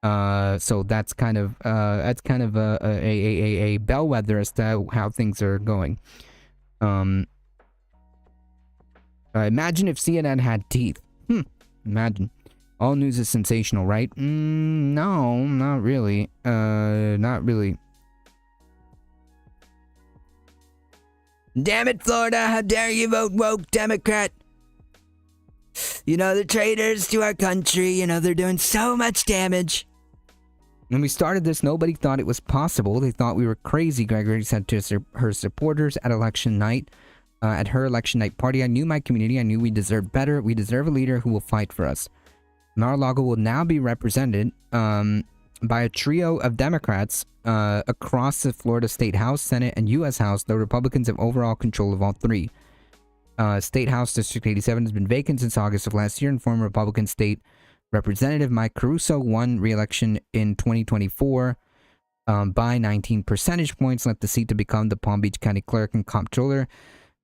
So that's kind of a bellwether as to how things are going. Imagine if CNN had teeth. Imagine. All news is sensational, right? No, not really. Not really. Damn it, Florida! How dare you vote woke Democrat? You know, the traitors to our country, you know, they're doing so much damage. When we started this, nobody thought it was possible. They thought we were crazy, Gregory said to her supporters at election night. At her election night party, I knew my community. I knew we deserved better. We deserve a leader who will fight for us. Mar-a-Lago will now be represented by a trio of Democrats across the Florida State House, Senate, and U.S. House, though Republicans have overall control of all three. State House District 87 has been vacant since August of last year, and former Republican State Representative Mike Caruso won re-election in 2024 by 19 percentage points, left the seat to become the Palm Beach County Clerk and Comptroller.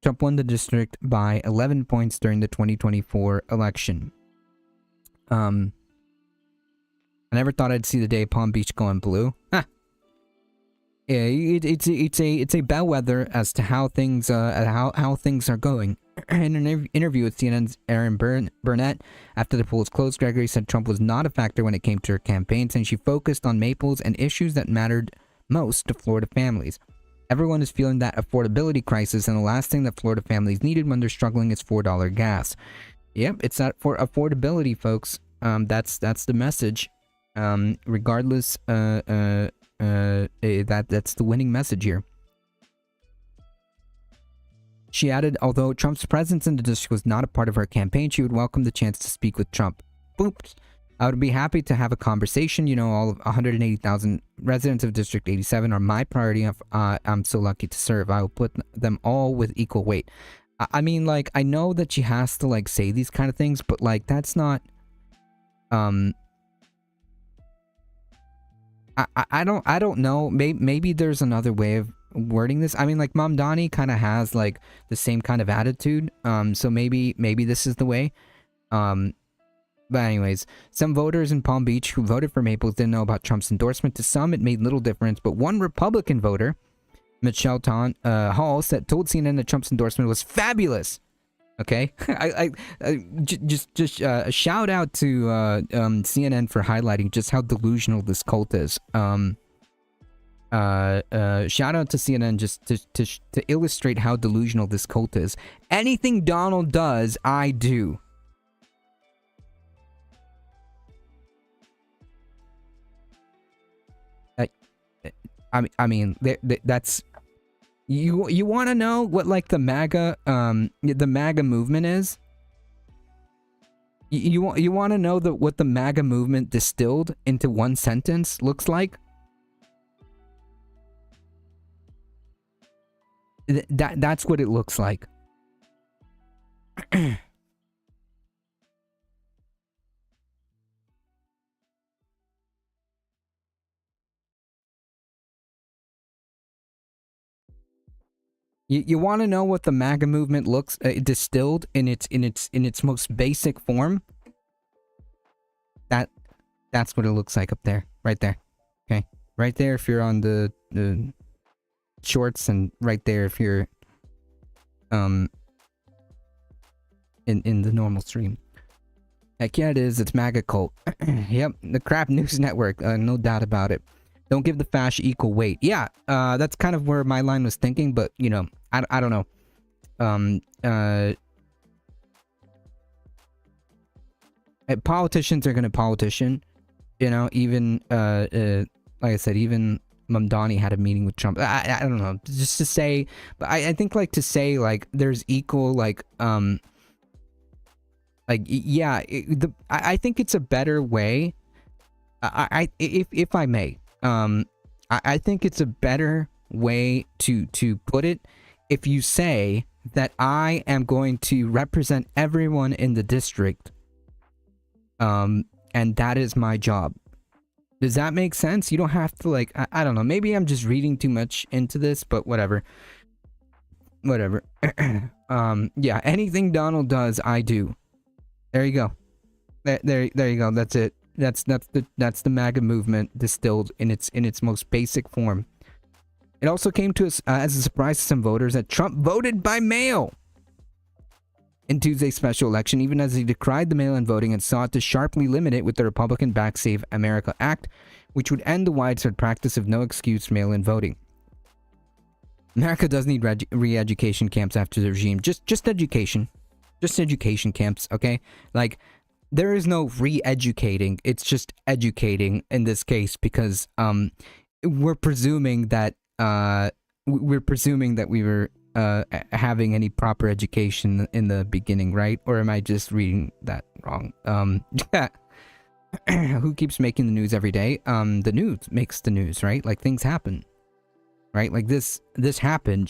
Trump won the district by 11 points during the 2024 election. I never thought I'd see the day Palm Beach going blue. Huh. Yeah, it's a bellwether as to how things how things are going. In an interview with CNN's Aaron Burnett after the polls closed, Gregory said Trump was not a factor when it came to her campaign, saying she focused on Maples and issues that mattered most to Florida families. Everyone is feeling that affordability crisis, and the last thing that Florida families needed when they're struggling is $4 gas. Yep, it's that for affordability, folks. That's the message. Regardless, that's the winning message here. She added, although Trump's presence in the district was not a part of her campaign, she would welcome the chance to speak with Trump. Boops. I would be happy to have a conversation. You know, all of 180,000 residents of District 87 are my priority. I'm so lucky to serve. I will put them all with equal weight. I mean, like, I know that she has to, like, say these kind of things, but, like, that's not, I don't know. Maybe there's another way of wording this. I mean, like, Mamdani kind of has, like, the same kind of attitude. So maybe this is the way. But anyways, some voters in Palm Beach who voted for Maples didn't know about Trump's endorsement. To some, it made little difference, but one Republican voter, Michelle Hall, told CNN that Trump's endorsement was fabulous. Okay, just a shout out to CNN for highlighting just how delusional this cult is. Shout out to CNN just to illustrate how delusional this cult is. Anything Donald does, I do. I mean, that's you want to know what, like, the MAGA movement is? You want to know what the MAGA movement distilled into one sentence looks like? That's what it looks like. You want to know what the MAGA movement looks distilled in its most basic form? That's what it looks like up there, right there. Okay, right there if you're on the shorts, and right there if you're in the normal stream. Heck yeah, it is. It's MAGA cult. Yep, the crap news network. No doubt about it. Don't give the fash equal weight. Yeah, that's kind of where my line was thinking, but, you know, I don't know. Politicians are gonna politician. You know, even, like I said, even Mamdani had a meeting with Trump. I don't know, just to say, but I think, like, to say, like, there's equal, like, yeah, I think it's a better way. If I may, I think it's a better way to put it if you say that I am going to represent everyone in the district, and that is my job. Does that make sense? You don't have to, like, I don't know, maybe I'm just reading too much into this, but whatever. Yeah, anything Donald does, I do. There you go. There you go. That's it. That's the MAGA movement distilled in its most basic form. It also came to us as a surprise to some voters that Trump voted by mail in Tuesday's special election, even as he decried the mail-in voting and sought to sharply limit it with the Republican-backed Save America Act, which would end the widespread practice of no-excuse mail-in voting. America does need re-education camps after the regime. Just education. Just education camps, okay? Like, there is no re-educating. It's just educating in this case, because we're presuming that we were having any proper education in the beginning, right? Or am I just reading that wrong? Who keeps making the news every day? The news makes the news, right? Like, things happen, right? Like this happened.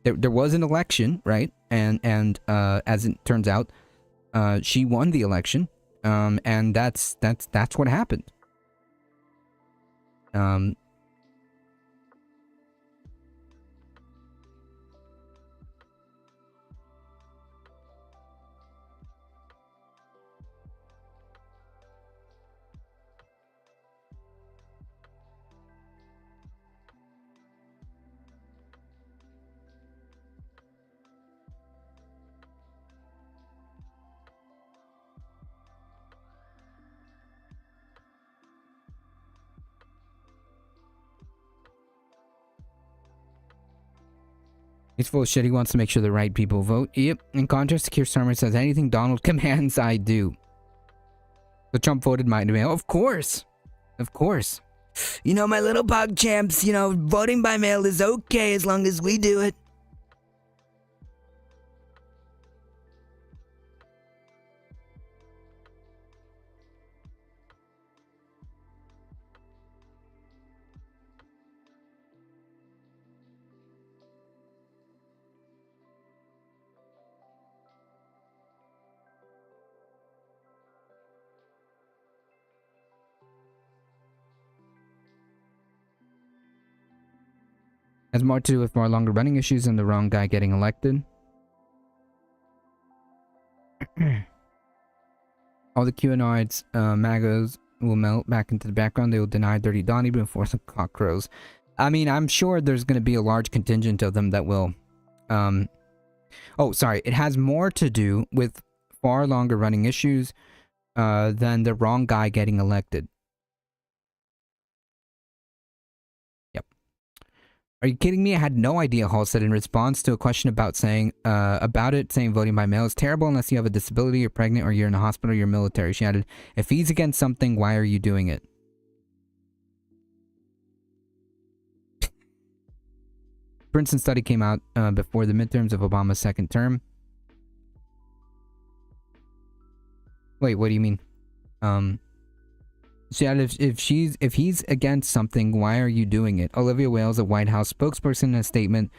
There was an election, right? And as it turns out, she won the election, and that's what happened. He's full of shit. He wants to make sure the right people vote. Yep. In contrast, Keir Starmer says anything Donald commands, I do. So Trump voted by mail. Of course. Of course. You know, my little pug champs, you know, voting by mail is okay as long as we do it. Has more to do with more longer running issues and the wrong guy getting elected. All the QAnonites, MAGAs will melt back into the background. They will deny Dirty Donnie before the cock crows. I mean, I'm sure there's going to be a large contingent of them that will... Oh, sorry. It has more to do with far longer running issues than the wrong guy getting elected. Are you kidding me? I had no idea, Hall said in response to a question about saying voting by mail is terrible unless you have a disability, you're pregnant, or you're in a hospital, or you're military. She added, if he's against something, why are you doing it? Princeton study came out before the midterms of Obama's second term. Wait, what do you mean? She added, if he's against something, why are you doing it? Olivia Wales, a White House spokesperson, in a statement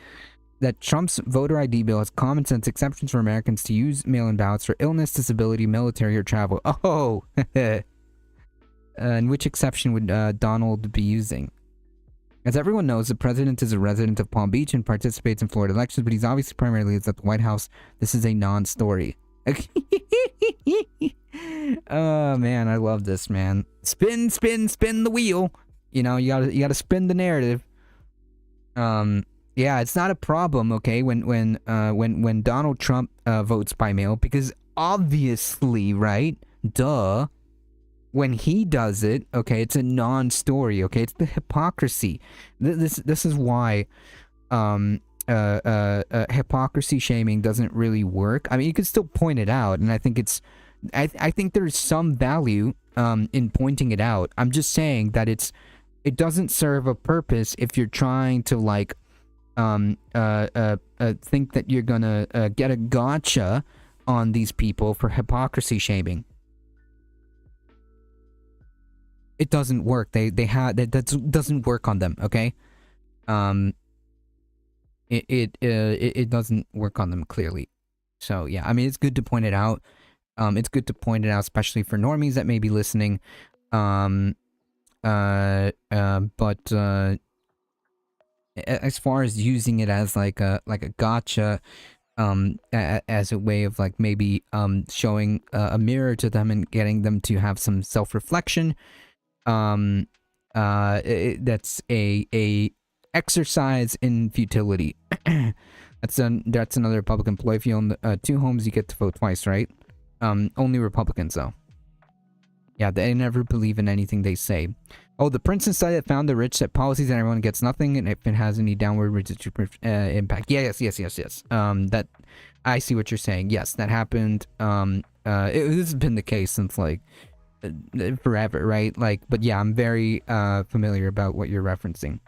that Trump's voter ID bill has common sense exceptions for Americans to use mail-in ballots for illness, disability, military, or travel. Oh, and which exception would Donald be using? As everyone knows, the president is a resident of Palm Beach and participates in Florida elections, but he's obviously primarily at the White House. This is a non-story. Oh man, I love this, man. Spin the wheel. You know, you gotta spin the narrative. Yeah, it's not a problem, okay, when Donald Trump votes by mail, because obviously, right? Duh. When he does it, okay, it's a non-story, okay? It's the hypocrisy. This is why hypocrisy shaming doesn't really work. I mean, you can still point it out, and I think I think there's some value in pointing it out. I'm just saying that it doesn't serve a purpose if you're trying to like think that you're gonna get a gotcha on these people for hypocrisy shaming. It doesn't work. That doesn't work on them. Okay. It doesn't work on them clearly. So yeah, I mean, it's good to point it out. It's good to point it out, especially for normies that may be listening. But as far as using it as like a gotcha, as a way of like maybe showing a mirror to them and getting them to have some self-reflection, that's a exercise in futility. That's another Republican ploy. If you own 2 homes, you get to vote twice, right? Only Republicans, though. Yeah, they never believe in anything they say. Oh, the Princeton study that found the rich set policies and everyone gets nothing, and if it has any downward impact. Yes. That, I see what you're saying. Yes, that happened. This has been the case since, like, forever, right? Like, but yeah, I'm very familiar about what you're referencing.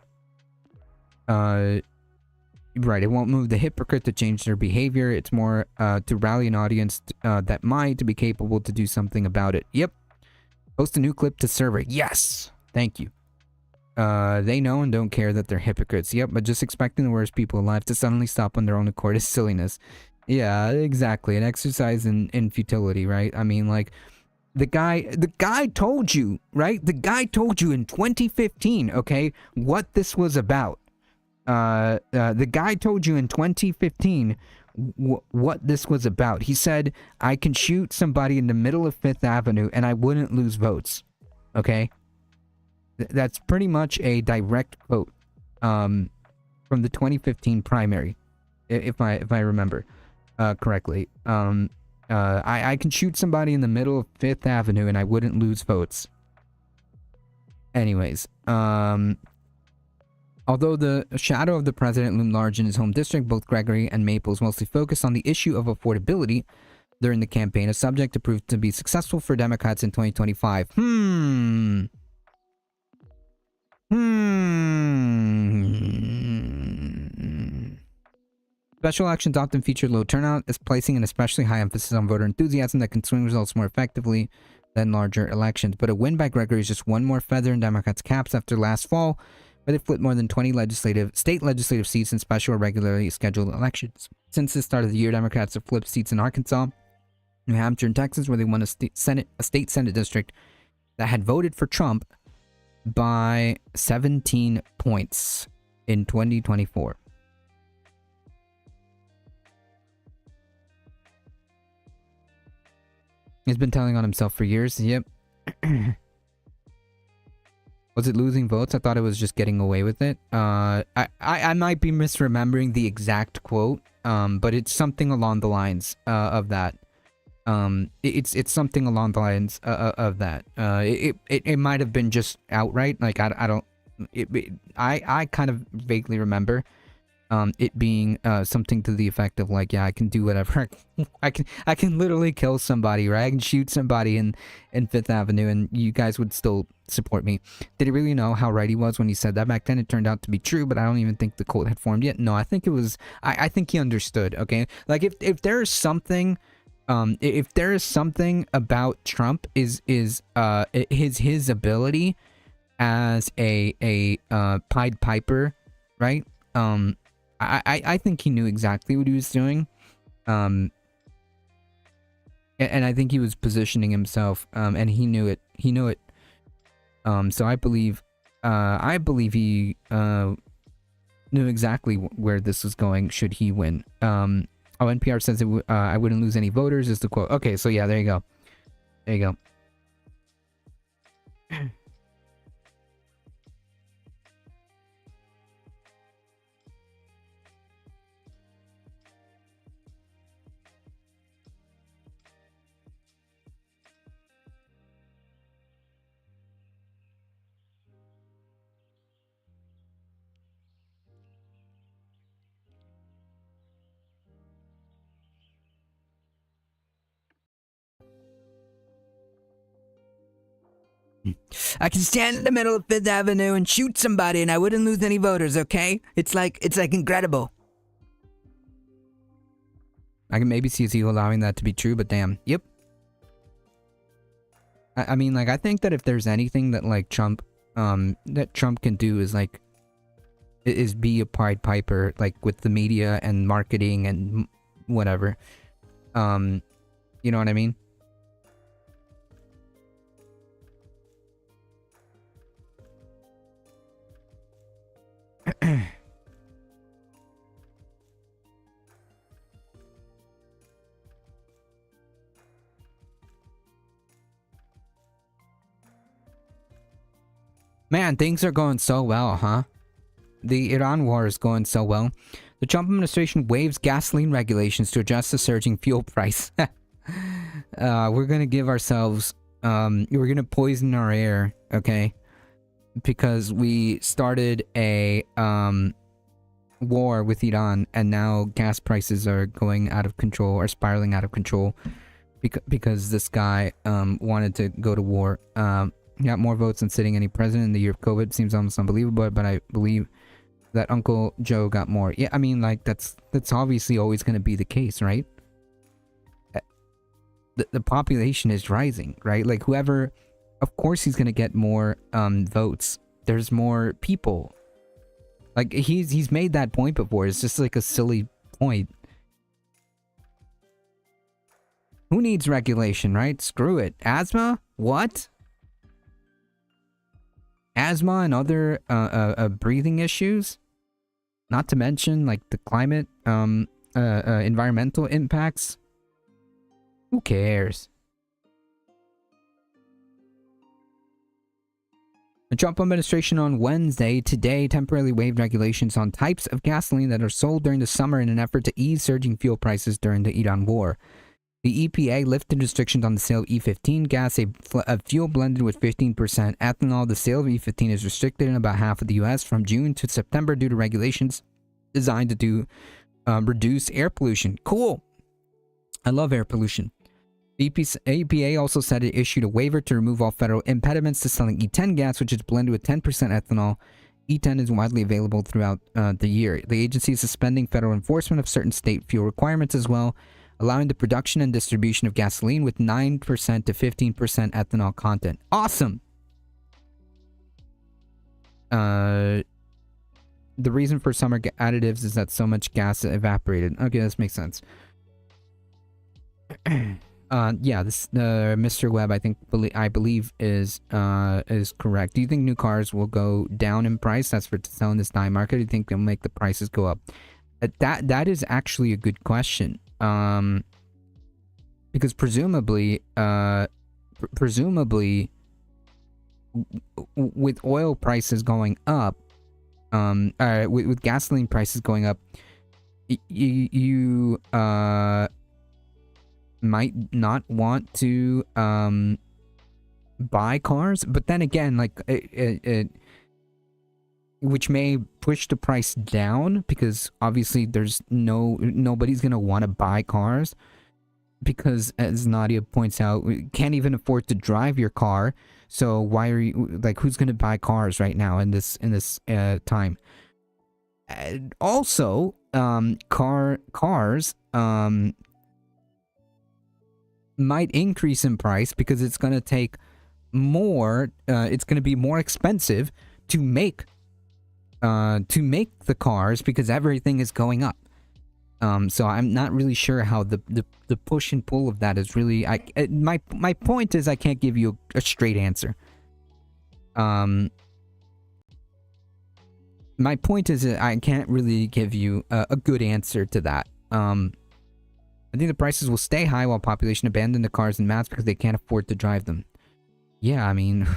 Right, it won't move the hypocrite to change their behavior. It's more to rally an audience that might be capable to do something about it. Yep. Post a new clip to server. Yes. Thank you. They know and don't care that they're hypocrites. Yep, but just expecting the worst people alive to suddenly stop on their own accord is silliness. Yeah, exactly. An exercise in futility, right? I mean, like, the guy told you, right? The guy told you in 2015, okay, what this was about. The guy told you in 2015 what this was about. He said, I can shoot somebody in the middle of 5th Avenue and I wouldn't lose votes. Okay? That's pretty much a direct quote from the 2015 primary, if I remember correctly. I can shoot somebody in the middle of 5th Avenue and I wouldn't lose votes. Anyways, Although the shadow of the president loomed large in his home district, both Gregory and Maples mostly focused on the issue of affordability during the campaign, a subject that proved to be successful for Democrats in 2025. Special elections often feature low turnout, as placing an especially high emphasis on voter enthusiasm that can swing results more effectively than larger elections. But a win by Gregory is just one more feather in Democrats' caps after last fall, where they flipped more than 20 state legislative seats in special or regularly scheduled elections. Since the start of the year, Democrats have flipped seats in Arkansas, New Hampshire, and Texas, where they won a state senate district that had voted for Trump by 17 points in 2024. He's been telling on himself for years. Yep. Was it losing votes? I thought it was just getting away with it. I might be misremembering the exact quote, but it's something along the lines of that. It's something along the lines of that. It might have been just outright. Like I kind of vaguely remember it being something to the effect of like, yeah, I can do whatever. I can literally kill somebody, right? I can shoot somebody in Fifth Avenue and you guys would still support me. Did he really know how right he was when he said that back then? It turned out to be true, but I don't even think the cult had formed yet. No, I think it was, I think he understood, okay? Like if there is something, if there is something about Trump is his ability as a Pied Piper, right? I think he knew exactly what he was doing. And I think he was positioning himself, and he knew it. He knew it. So I believe he knew exactly where this was going should he win. NPR says I wouldn't lose any voters is the quote. Okay, so yeah, there you go. There you go. I can stand in the middle of Fifth Avenue and shoot somebody and I wouldn't lose any voters, okay? It's like incredible. I can maybe see you allowing that to be true, but damn. Yep. I mean, like, I think that if there's anything that, like, Trump can do is, like, is be a Pied Piper, like, with the media and marketing and whatever. You know what I mean? Man, things are going so well, huh? The Iran war is going so well. The Trump administration waives gasoline regulations to address the surging fuel price. We're gonna give ourselves, we're gonna poison our air, okay? Because we started a war with Iran, and now gas prices are going out of control, or spiraling out of control, because this guy wanted to go to war. He got more votes than sitting any president in the year of COVID. Seems almost unbelievable, but I believe that Uncle Joe got more. Yeah, I mean, like, that's obviously always going to be the case, right? The population is rising, right? Like, whoever, of course he's going to get more votes. There's more people. Like, he's made that point before. It's just like a silly point. Who needs regulation, right? Screw it. Asthma? What? Asthma and other breathing issues? Not to mention, like, the climate, environmental impacts? Who cares? The Trump administration on Wednesday, today, temporarily waived regulations on types of gasoline that are sold during the summer in an effort to ease surging fuel prices during the Iran war. The EPA lifted restrictions on the sale of E15 gas, a fuel blended with 15% ethanol. The sale of E15 is restricted in about half of the U.S. from June to September due to regulations designed to reduce air pollution. Cool. I love air pollution. The EPA also said it issued a waiver to remove all federal impediments to selling E10 gas, which is blended with 10% ethanol. E10 is widely available throughout the year. The agency is suspending federal enforcement of certain state fuel requirements as well, allowing the production and distribution of gasoline with 9% to 15% ethanol content. Awesome! The reason for summer additives is that so much gas evaporated. Okay, this makes sense. Yeah, this Mr. Webb, I believe is correct. Do you think new cars will go down in price? That's for sale in this time market. Do you think they'll make the prices go up? That is actually a good question. Because presumably, with oil prices going up, with gasoline prices going up, you might not want to buy cars, but then again, like which may push the price down, because obviously there's nobody's gonna want to buy cars, because as Nadia points out, we can't even afford to drive your car. So why are you, like, who's gonna buy cars right now in this time? And also, cars might increase in price because it's gonna take more. It's gonna be more expensive to make the cars because everything is going up. So I'm not really sure how the push and pull of that is really. My point is, I can't give you a straight answer. My point is that I can't really give you a good answer to that. I think the prices will stay high while population abandon the cars en masse because they can't afford to drive them. Yeah, I mean,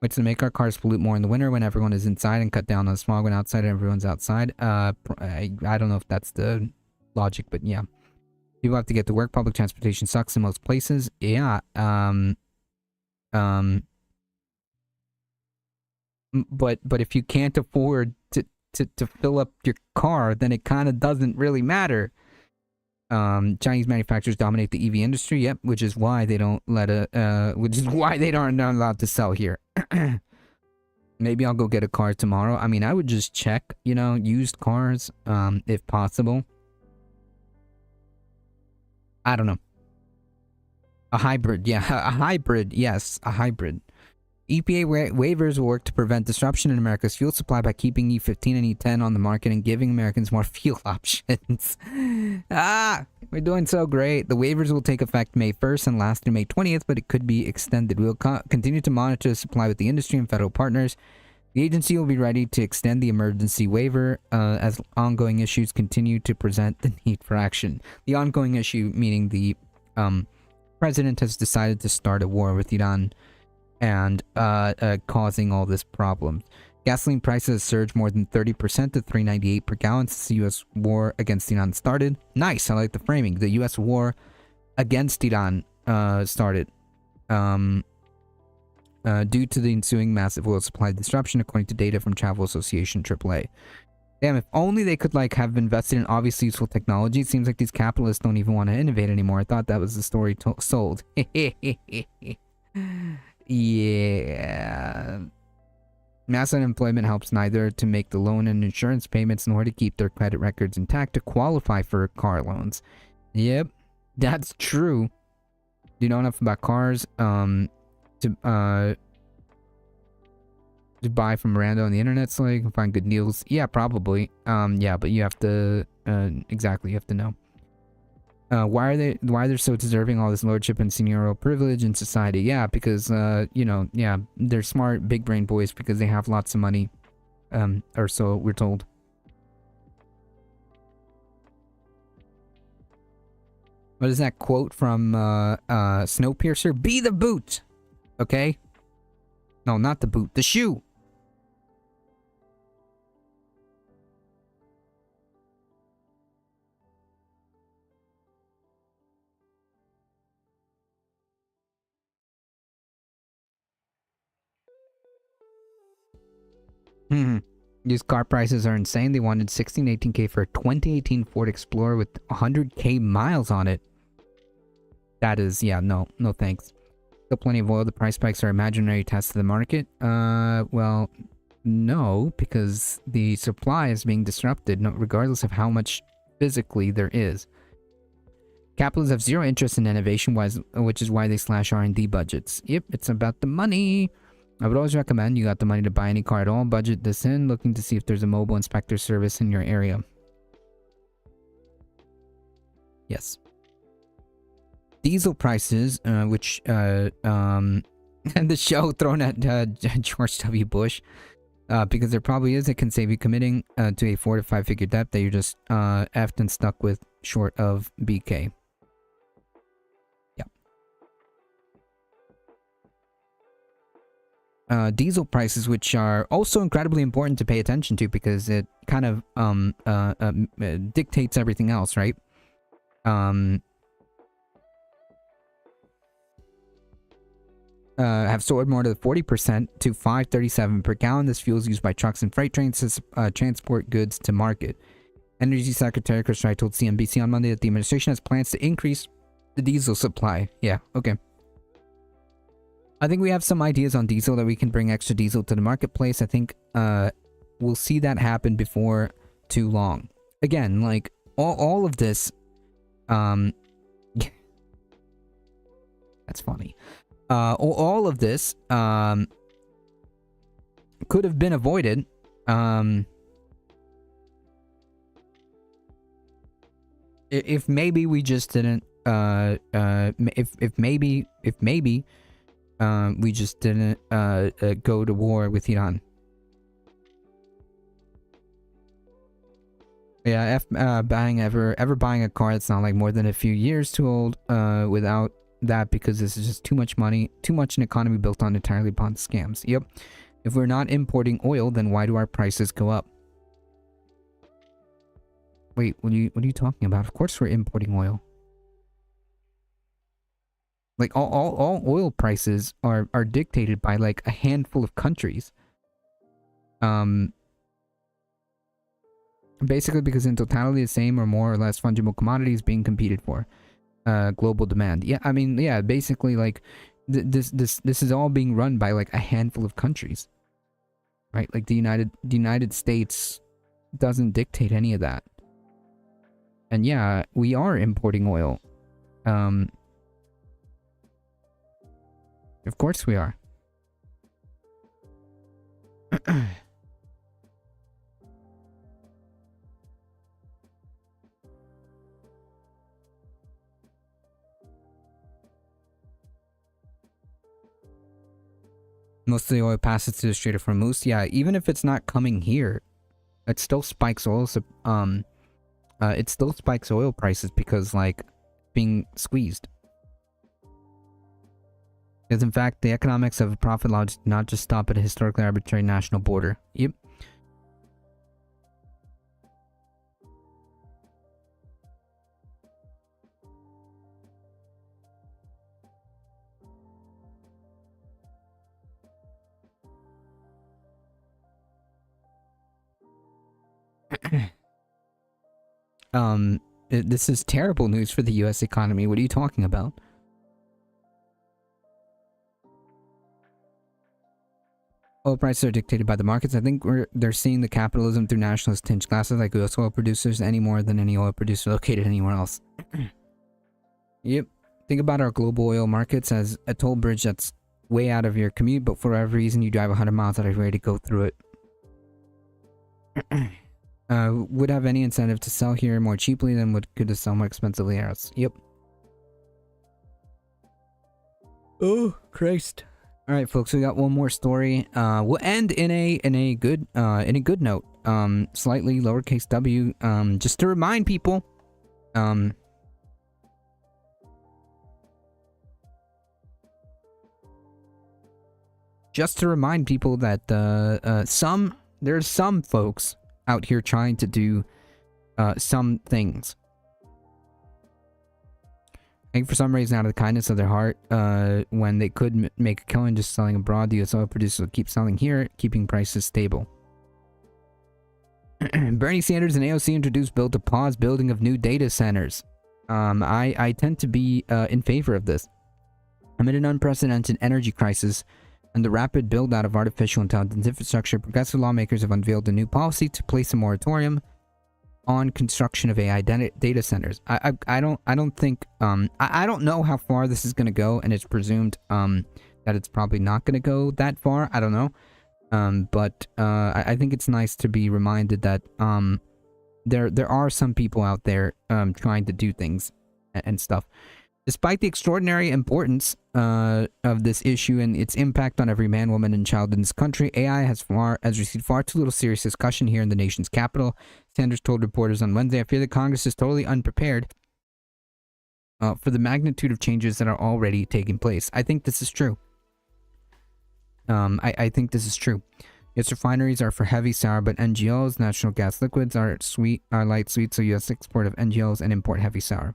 it's to make our cars pollute more in the winter when everyone is inside and cut down on smog when outside and everyone's outside. I don't know if that's the logic, but yeah. People have to get to work. Public transportation sucks in most places. Yeah. But if you can't afford to fill up your car, then it kind of doesn't really matter. Chinese manufacturers dominate the EV industry. Yep, which is why they don't which is why they aren't allowed to sell here. Maybe I'll go get a car tomorrow. I mean, I would just check, used cars, if possible. I don't know. A hybrid, yeah, a hybrid, yes, a hybrid. EPA waivers will work to prevent disruption in America's fuel supply by keeping E15 and E10 on the market and giving Americans more fuel options. We're doing so great. The waivers will take effect May 1st and last through May 20th, but it could be extended. We'll continue to monitor the supply with the industry and federal partners. The agency will be ready to extend the emergency waiver as ongoing issues continue to present the need for action. The ongoing issue meaning the president has decided to start a war with Iran and causing all this problem. Gasoline prices surged more than 30% to $3.98 per gallon since the U.S. war against Iran started. Nice, I like the framing. The U.S. war against Iran started due to the ensuing massive oil supply disruption, according to data from Travel Association AAA. Damn, if only they could have invested in obviously useful technology. It seems like these capitalists don't even want to innovate anymore. I thought that was the story sold. Yeah. Mass unemployment helps neither to make the loan and insurance payments nor to keep their credit records intact to qualify for car loans. Yep, that's true. Do you know enough about cars to buy from Miranda on the internet so you can find good deals? Yeah, probably. Yeah, but you have to exactly, you have to know. Why are they so deserving all this lordship and seniorial privilege in society? Yeah, because yeah, they're smart, big brain boys because they have lots of money, or so we're told. What is that quote from Snowpiercer? Be the boot, okay? No, not the boot, the shoe. Used car prices are insane. They wanted 16, 18K for a 2018 Ford Explorer with 100K miles on it. That is, yeah, no thanks. Still plenty of oil. The price spikes are imaginary tests of the market. Well, no, because the supply is being disrupted, regardless of how much physically there is. Capitalists have zero interest in innovation, which is why they slash R&D budgets. Yep, it's about the money. I would always recommend you got the money to buy any car at all. Budget this in, looking to see if there's a mobile inspector service in your area. Yes. Diesel prices, which, and the show thrown at George W. Bush, because there probably is, it can save you committing to a 4 to 5 figure debt that you're just effed and stuck with short of BK. Diesel prices, which are also incredibly important to pay attention to because it kind of dictates everything else, right? Have soared more than 40% to $5.37 per gallon. This fuel is used by trucks and freight trains to transport goods to market. Energy Secretary Chris Wright told CNBC on Monday that the administration has plans to increase the diesel supply. Yeah, okay. I think we have some ideas on diesel that we can bring extra diesel to the marketplace. I think we'll see that happen before too long. Again, like all of this, that's funny. All of this could have been avoided. If maybe we just didn't. If maybe. We just didn't go to war with Iran. Yeah, buying a car that's not like more than a few years too old without that, because this is just too much money, too much an economy built on entirely upon scams. Yep. If we're not importing oil, then why do our prices go up? Wait, what are you talking about? Of course we're importing oil. Like all oil prices are dictated by like a handful of countries. Basically because in totality the same or more or less fungible commodities being competed for. Global demand. Yeah, I mean, yeah, basically like this is all being run by like a handful of countries. Right? Like the United States doesn't dictate any of that. And yeah, we are importing oil. Of course we are. Most of the oil passes to the Strait of Hormuz. Yeah, even if it's not coming here, it still spikes oil. It still spikes oil prices because like being squeezed. Because in fact, the economics of a profit loss did not just stop at a historically arbitrary national border. Yep. This is terrible news for the US economy. What are you talking about? Oil prices are dictated by the markets. I think they're seeing the capitalism through nationalist tinge glasses, like US oil producers, any more than any oil producer located anywhere else. Yep. Think about our global oil markets as a toll bridge that's way out of your commute, but for whatever reason you drive 100 miles out of your way to go through it. Would have any incentive to sell here more cheaply than would could to sell more expensively else. Yep. Oh, Christ. All right, folks, we got one more story. We'll end in a good note. Slightly lowercase w. Just to remind people. Just to remind people that there's some folks out here trying to do some things. I think for some reason, out of the kindness of their heart, when they could make a killing just selling abroad, the US oil producers will keep selling here, keeping prices stable. Bernie Sanders and AOC introduced bill to pause building of new data centers. I tend to be in favor of this. Amid an unprecedented energy crisis and the rapid build-out of artificial intelligence infrastructure, progressive lawmakers have unveiled a new policy to place a moratorium on construction of AI data centers. I don't think I don't know how far this is going to go, and it's presumed that it's probably not going to go that far. I don't know. But I think it's nice to be reminded that there are some people out there trying to do things and stuff. Despite the extraordinary importance of this issue and its impact on every man, woman, and child in this country, AI has received far too little serious discussion here in the nation's capital. Sanders told reporters on Wednesday, "I fear that Congress is totally unprepared for the magnitude of changes that are already taking place." I think this is true. I think this is true. U.S. refineries are for heavy sour, but NGLs, natural gas liquids, are light sweet, so U.S. export of NGLs and import heavy sour.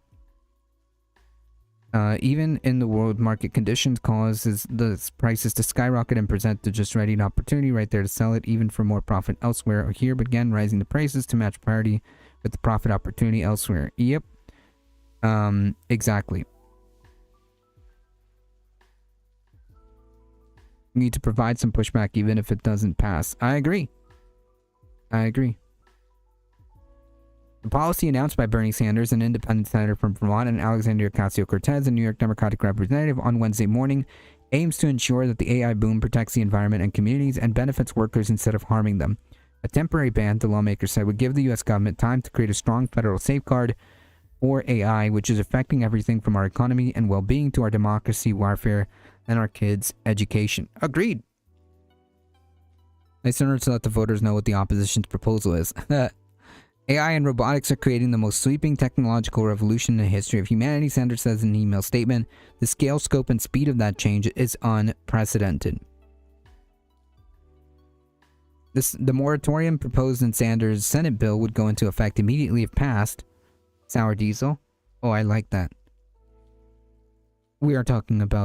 Even in the world market conditions causes the prices to skyrocket and present the just ready an opportunity right there to sell it, even for more profit elsewhere or here, but again, rising the prices to match parity with the profit opportunity elsewhere. Yep. Exactly. Need to provide some pushback even if it doesn't pass. I agree. The policy announced by Bernie Sanders, an independent senator from Vermont, and Alexandria Ocasio-Cortez, a New York Democratic representative, on Wednesday morning, aims to ensure that the AI boom protects the environment and communities and benefits workers instead of harming them. A temporary ban, the lawmakers said, would give the U.S. government time to create a strong federal safeguard for AI, which is affecting everything from our economy and well-being to our democracy, warfare, and our kids' education. Agreed. Nice to let the voters know what the opposition's proposal is. AI and robotics are creating the most sweeping technological revolution in the history of humanity, Sanders says in an email statement. The scale, scope, and speed of that change is unprecedented. The moratorium proposed in Sanders' Senate bill would go into effect immediately if passed. Sour diesel. Oh, I like that. We are talking about